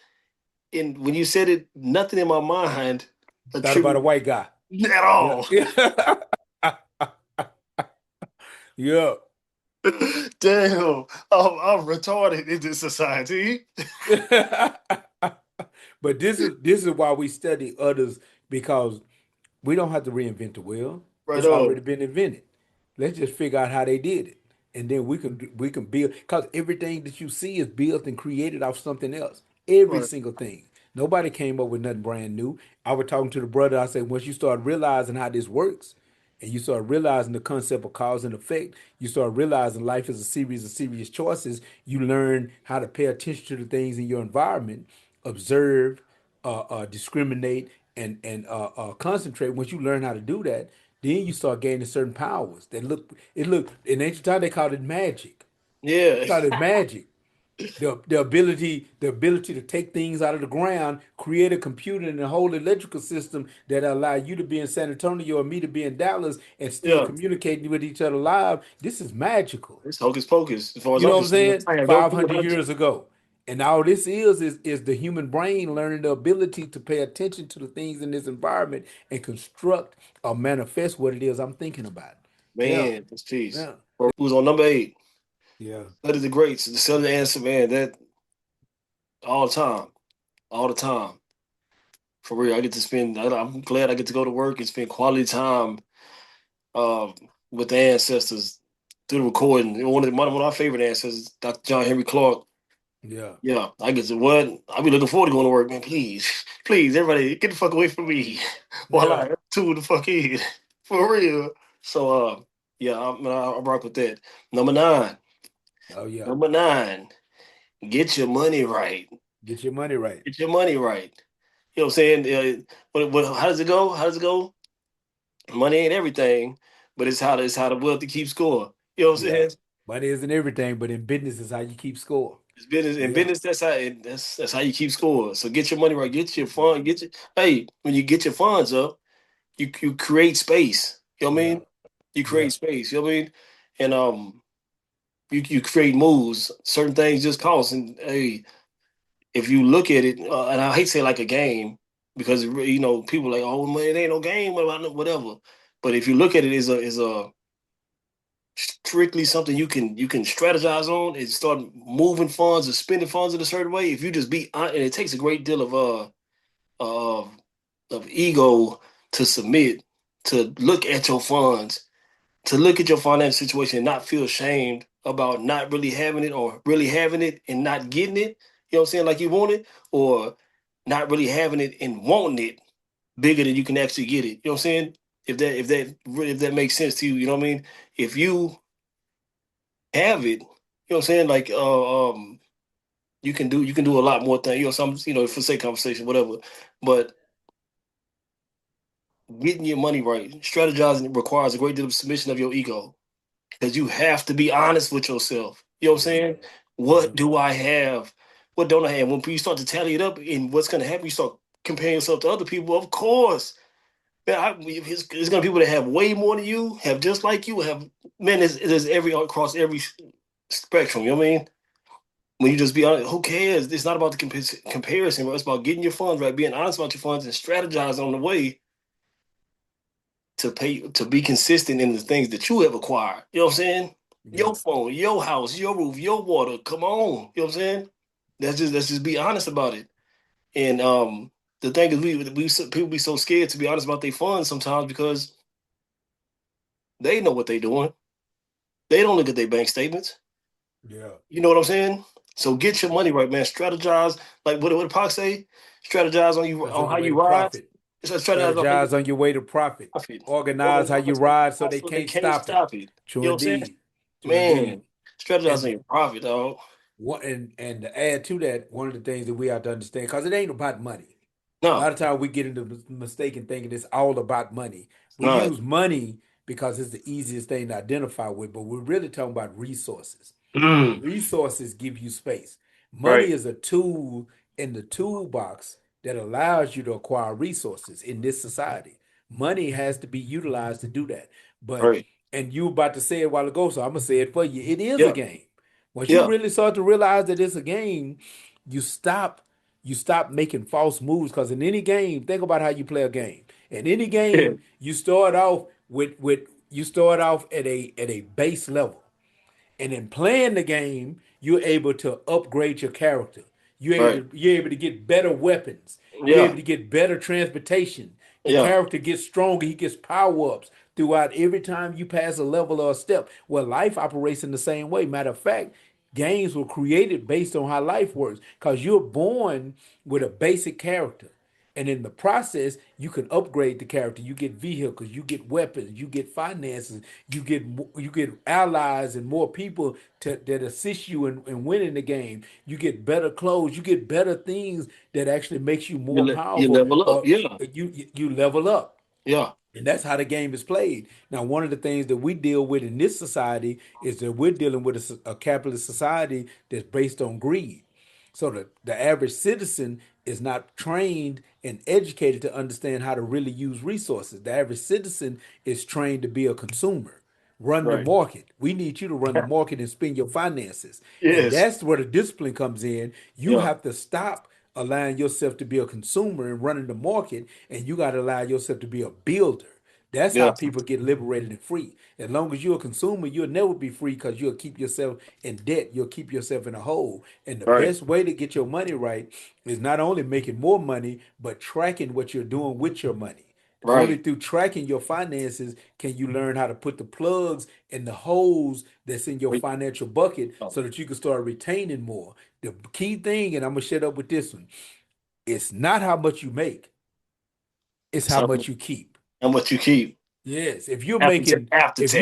And when you said it, nothing in my mind
thought about a
attributed
white guy.
at
Yeah.
all.
Yeah. Yeah.
Damn, I'm retarded in this society.
But this is why we study others, because we don't have to reinvent the wheel.
Right
It's already
on.
been invented. Let's just figure out how they did it, and then we can build. Because everything that you see is built and created off something else. Every
Right.
single thing. Nobody came up with nothing brand new. I was talking to the brother. I said, once you start realizing how this works, and you start realizing the concept of cause and effect, you start realizing life is a series of serious choices. You learn how to pay attention to the things in your environment, observe, discriminate, and concentrate. Once you learn how to do that, then you start gaining certain powers that look in ancient time they called it magic.
Yeah.
They called it magic. The ability to take things out of the ground, create a computer and a whole electrical system that allow you to be in San Antonio or me to be in Dallas and still
Yeah.
communicating with each other live. This is magical.
It's hocus pocus. As far as
You
I'm
know what I'm
concerned,
saying?
I have no clue
500
how to.
years ago. And all this is the human brain learning the ability to pay attention to the things in this environment and construct or manifest what it is I'm thinking about. Yeah.
Man, it's peace.
Yeah.
Who's on number 8?
Yeah.
That is the greats. The Southern answer, man. That all the time. All the time. For real. I get to spend, I'm glad I get to go to work and spend quality time uh, with the ancestors through the recording. One of my favorite ancestors, Dr. John Henry Clark.
Yeah.
Yeah, I get to what? I be looking forward to going to work, man. Please, please, everybody, get the fuck away from me while
Yeah.
I tune the fuck in. For real. So, yeah, I rock with that. Number 9.
Oh yeah.
Number 9. Get your money right.
Get your money right.
Get your money right. You know what I'm saying? How does it go? How does it go? Money ain't everything, but it's how the wealthy keep score. You know what I'm
Yeah.
saying?
Money isn't everything, but in business is how you keep score.
It's business in
Yeah.
business. That's how you keep score. So get your money right. Get your fund. Hey, when you get your funds up, you create space. You know what I
Yeah.
mean? You
Yeah.
create space. You know what I mean? And you create moves. Certain things just cost. And hey, if you look at it, and I hate to say like a game because people are like, oh man, it ain't no game, whatever. But if you look at it as a strictly something you can strategize on and start moving funds or spending funds in a certain way. If you just be and it takes a great deal of of ego to submit, to look at your funds, to look at your financial situation and not feel ashamed about not really having it or really having it and not getting it. You know what I'm saying? Like you want it, or not really having it and wanting it bigger than you can actually get it. You know what I'm saying? If that makes sense to you, you know what I mean? If you have it, you know what I'm saying? Like you can do a lot more things, for sake of conversation, whatever. But getting your money right, strategizing requires a great deal of submission of your ego. Because you have to be honest with yourself. You know what I'm
Yeah.
saying?
Yeah.
What do I have? What don't I have? When you start to tally it up and what's gonna happen, you start comparing yourself to other people, of course. Man, there's gonna be people that have way more than you, have just like you, have man, there's every across every spectrum, you know what I mean? When you just be honest, who cares? It's not about the comparison, bro. It's about getting your funds right, being honest about your funds, and strategizing on the way to be consistent in the things that you have acquired. You know what I'm saying?
Yeah.
Your phone, your house, your roof, your water. Come on. You know what I'm saying? Let's just be honest about it. And the thing is, people be so scared to be honest about their funds sometimes because They know what they're doing. They don't look at their bank statements.
Yeah.
You know what I'm saying? So get your money right, man. Strategize. Like what Pac say? Strategize on you
That's on
on
the
how
way
you
to
ride.
profit.
It's a strategize on how you
Strategize on your way to profit.
profit.
Organize how you
Organize
ride so they
so they
can't
can't
stop it.
stop it.
True
You know what I'm saying?
indeed. True indeed.
Man, strategize on
And
your profit, dog.
what and to add to that, one of the things that we have to understand, because it ain't about money. A lot
No,
of times we get into mistaken thinking it's all about money.
it's
We
not.
use money because it's the easiest thing to identify with, but we're really talking about resources.
Mm,
Resources give you space. Money
right,
is a tool in the toolbox that allows you to acquire resources in this society. Money has to be utilized to do that. But,
right.
and you about to say it a while ago, so I'm going to say it for you. It is a
Yeah,
game. Once you
yeah,
really start to realize that it's a game, you stop you stop making false moves because in any game, think about how you play a game. In any
yeah,
game, you start off with you start off at a base level. And in playing the game, you're able to upgrade your character.
right.
You're able to get better weapons. You're
Yeah,
able to get better transportation. The
yeah,
character gets stronger. He gets power ups throughout every time you pass a level or a step. Well, life operates in the same way. Matter of fact, games were created based on how life works because you're born with a basic character. And in the process, you can upgrade the character. You get vehicles, you get weapons, you get finances, you get allies and more people that assist you in winning the game. You get better clothes, you get better things that actually makes you more
you
powerful.
level up. Yeah,
You level up.
yeah,
And that's how the game is played. Now, one of the things that we deal with in this society is that we're dealing with a capitalist society that's based on greed. So the average citizen is not trained and educated to understand how to really use resources. The average citizen is trained to be a consumer, run the
right.
market. We need you to run the market and spend your finances. And
Yes,
that's where the discipline comes in. You
yeah,
have to stop allowing yourself to be a consumer and running the market, and you got to allow yourself to be a builder. That's
yeah,
how people get liberated and free. As long as you're a consumer, you'll never be free because you'll keep yourself in debt. You'll keep yourself in a hole. And the
right,
best way to get your money right is not only making more money, but tracking what you're doing with your money. Only
right.
through tracking your finances can you learn how to put the plugs in the holes that's in your
Wait,
financial bucket
oh,
so that you can start retaining more. The key thing, and I'm gonna shut up with this one, it's not how much you make, it's
it's
how much you keep.
how much you keep
Yes, if you're
after tax.
making
After tax.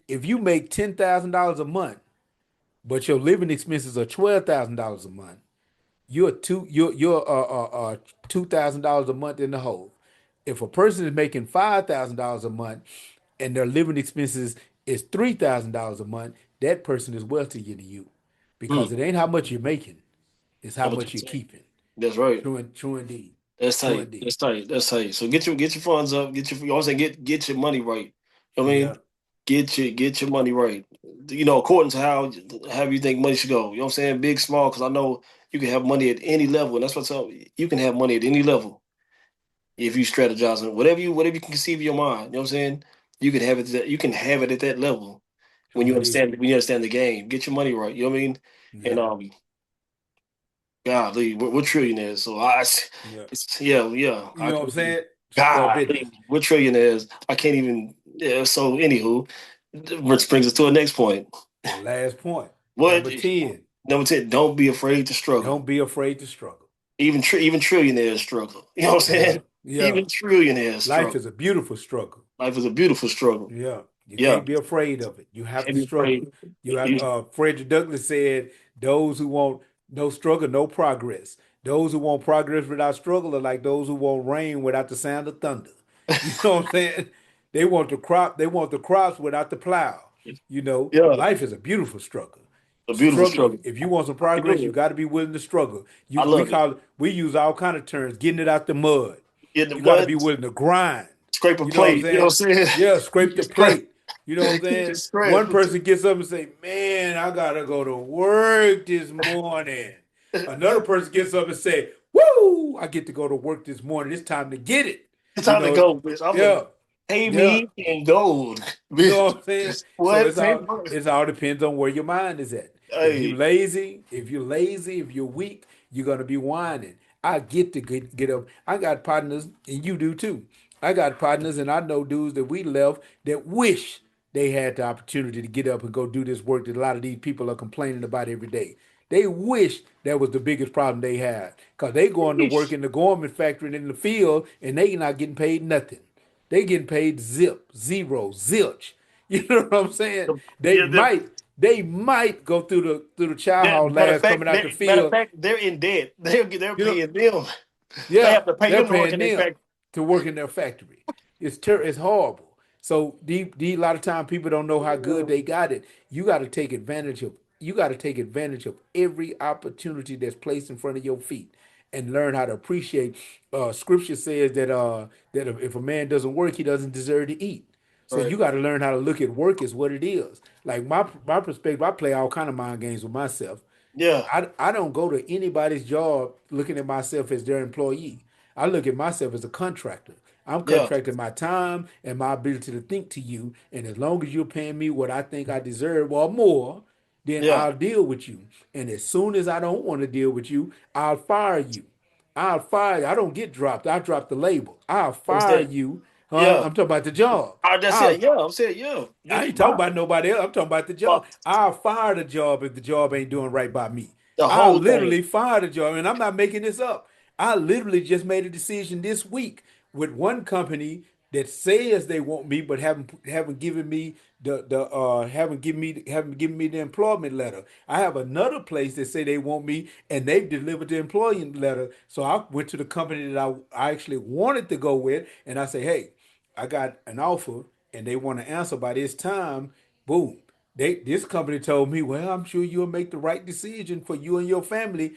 if you make $10,000 a month, but your living expenses are $12,000 a month, you're $2,000 a month in the hole. If a person is making $5,000 a month and their living expenses is $3,000 a month, that person is wealthier than you because
Mm,
it ain't how much you're making, it's how
how much
much
you
you're
take.
keeping.
That's right.
True indeed.
That's
True
tight.
indeed.
That's tight. That's tight. So get your funds up. Get your. You know what I'm saying? Get your money right. You know what I
Yeah.
mean, get your money right. You know, according to how you think money should go. You know what I'm saying? Big, small. Because I know you can have money at any level, and that's what's up. You can have money at any level if you strategize on whatever you can conceive in your mind. You know what I'm saying? You can have it. You can have it at that level
True indeed.
when you understand the game. Get your money right. You know what I mean? And
Yeah.
golly, we're trillionaires. So
Yeah.
yeah.
You know what I'm saying? Start
God,
business.
we're trillionaires. I can't even. Yeah. So, anywho, which brings us to a next point.
The last point.
What
Number 10.
number 10? Don't be afraid to struggle.
Don't be afraid to struggle.
Even trillionaires struggle. You know what I'm
Yeah.
saying?
Yeah.
Even trillionaires
Life
struggle.
is a beautiful struggle.
Life is a beautiful struggle.
Yeah. You
Yeah,
can't be afraid of it. You have
can't
to
be
struggle.
afraid.
You have
You-
Frederick Douglass said, those who want no struggle, no progress. Those who want progress without struggle are like those who want rain without the sound of thunder. You know what I'm saying? They want the crops without the plow. You know,
yeah,
life is a beautiful struggle.
a beautiful
Struggle.
struggle.
If you want some
I
progress,
do
you
it.
got to be willing to struggle.
I love it.
We use all kind of terms, getting it out the mud.
In the
You got to be
mud,
willing to grind.
scrape a
You know what I'm
plate. You know
saying?
what I'm saying?
Yeah, scrape the
Scrape,
plate. You know what I'm saying?
scrape.
One person gets up and say, "Man, I gotta go to work this morning." Another person gets up and say, "Woo, I get to go to work this morning. It's time to get it."
It's
You
time to
know,
go, bitch. I'm gonna
yeah,
pay
yeah.
me in gold,
You know
bitch.
what I'm saying? So
What? Pay me.
it's all depends on where your mind is at.
Hey,
If you're weak, you're gonna be whining. I get to get up. I got partners, and you do too. I got partners, and I know dudes that we left that wish they had the opportunity to get up and go do this work that a lot of these people are complaining about every day. They wish that was the biggest problem they had because they going to work in the garment factory and in the field and they not getting paid nothing. They getting paid zip, zero, zilch. You know what I'm saying?
Yeah,
They might go through the child
that
hall labs coming out the
matter of
field.
fact, they're in debt. They're
You know,
paying them. They
yeah,
have to pay
they're
them to work
paying
in their
them
factory.
to work in their factory. It's horrible. So a lot of time people don't know how good they got it. You got to take advantage of every opportunity that's placed in front of your feet and learn how to appreciate. Scripture says that if a man doesn't work, he doesn't deserve to eat. So
Right.
you got to learn how to look at work as what it is. Like my perspective, I play all kind of mind games with myself.
Yeah.
I don't go to anybody's job looking at myself as their employee. I look at myself as a contractor. I'm
Yeah.
contracting my time and my ability to think to you. And as long as you're paying me what I think I deserve or more, then
Yeah.
I'll deal with you. And as soon as I don't want to deal with you, I'll fire you. I'll fire you. I don't get dropped. I drop the label. I'll
What's
fire
that?
you. Huh?
Yeah.
I'm talking about the job.
That's it.
I'll
Yeah. I'm saying, yeah. You
I
get
ain't talking about
fired.
nobody else. I'm talking about the job.
But
I'll fire the job if the job ain't doing right by me.
the
I'll
whole
literally
thing.
fire the job, and I'm not making this up. I literally just made a decision this week with one company that says they want me, but haven't given me the haven't given me the employment letter. I have another place that say they want me, and they've delivered the employment letter. So I went to the company that I actually wanted to go with, and I say, hey, I got an offer and they want to answer by this time. Boom. This company told me, well, I'm sure you'll make the right decision for you and your family.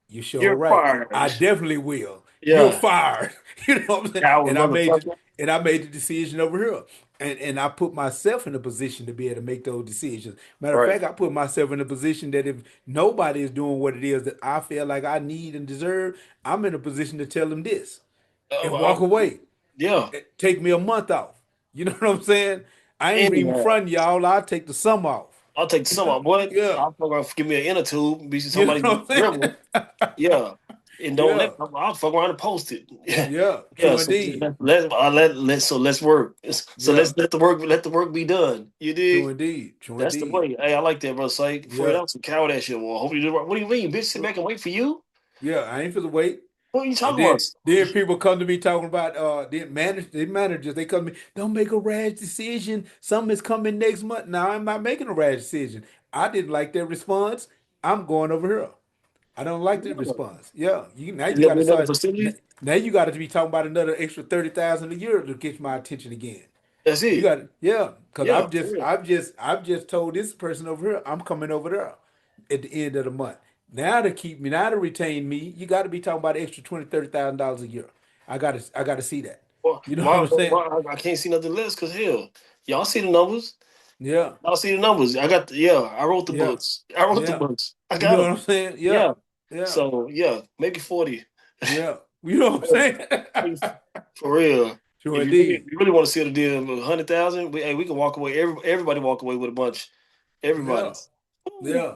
You're sure
You're
right. I
fired.
definitely will. You're
Yeah.
fired. You know what I'm saying?
Coward motherfucker.
And I made the decision over here. And I put myself in a position to be able to make those decisions. Matter of
Right.
fact, I put myself in a position that if nobody is doing what it is that I feel like I need and deserve, I'm in a position to tell them this and walk
Uh,
away.
yeah.
Take me a month off. You know what I'm saying? I ain't even
Anyhow,
fronting y'all. I'll take the summer off.
I'll take some of what
Yeah.
I'll fuck around, give me an inner tube, be
You know
somebody's
what I'm
dribble.
saying?
Yeah. And don't
Yeah.
let I'll fuck around and post it.
Yeah.
Yeah,
True
so
indeed.
let's work. So
Yeah.
let the work be done. You
True
dig?
indeed. True
That's the
indeed.
way. Hey, I like that, bro. Say for real,
Yeah.
that was some coward ass shit. Well, hope you do right. What do you mean, bitch? Sit back and wait for you?
Yeah. I ain't for the wait.
What are you
And
talking about?
then people come to me talking about the managers, they come to me, don't make a rash decision. Something is coming next month. Now I'm not making a rash decision. I didn't like their response. I'm going over here. I don't like the
Yeah.
response. Yeah, now
You
you
got
got to
me another
start.
facility?
Now you got to be talking about another extra 30,000 a year to get my attention again.
That's
You
it.
got yeah, because
Yeah, for real.
I've just told this person over here I'm coming over there at the end of the month. Now to keep me, now to retain me, you got to be talking about an extra $20,000 to $30,000 a year. I gotta see that.
Well,
You know what I'm saying?
I can't see nothing less because hell, y'all see the numbers.
Yeah,
Y'all see the numbers. I got the I wrote the
yeah,
books. I wrote the
yeah.
books. I
You
got
know what
them.
I'm saying? Yeah,
Yeah.
yeah,
So yeah, make it 40.
yeah. You know what I'm saying?
For real.
True indeed.
If you really want to see the deal of 100,000, we can walk away. Everybody walk away with a bunch.
Yeah,
Everybody.
yeah.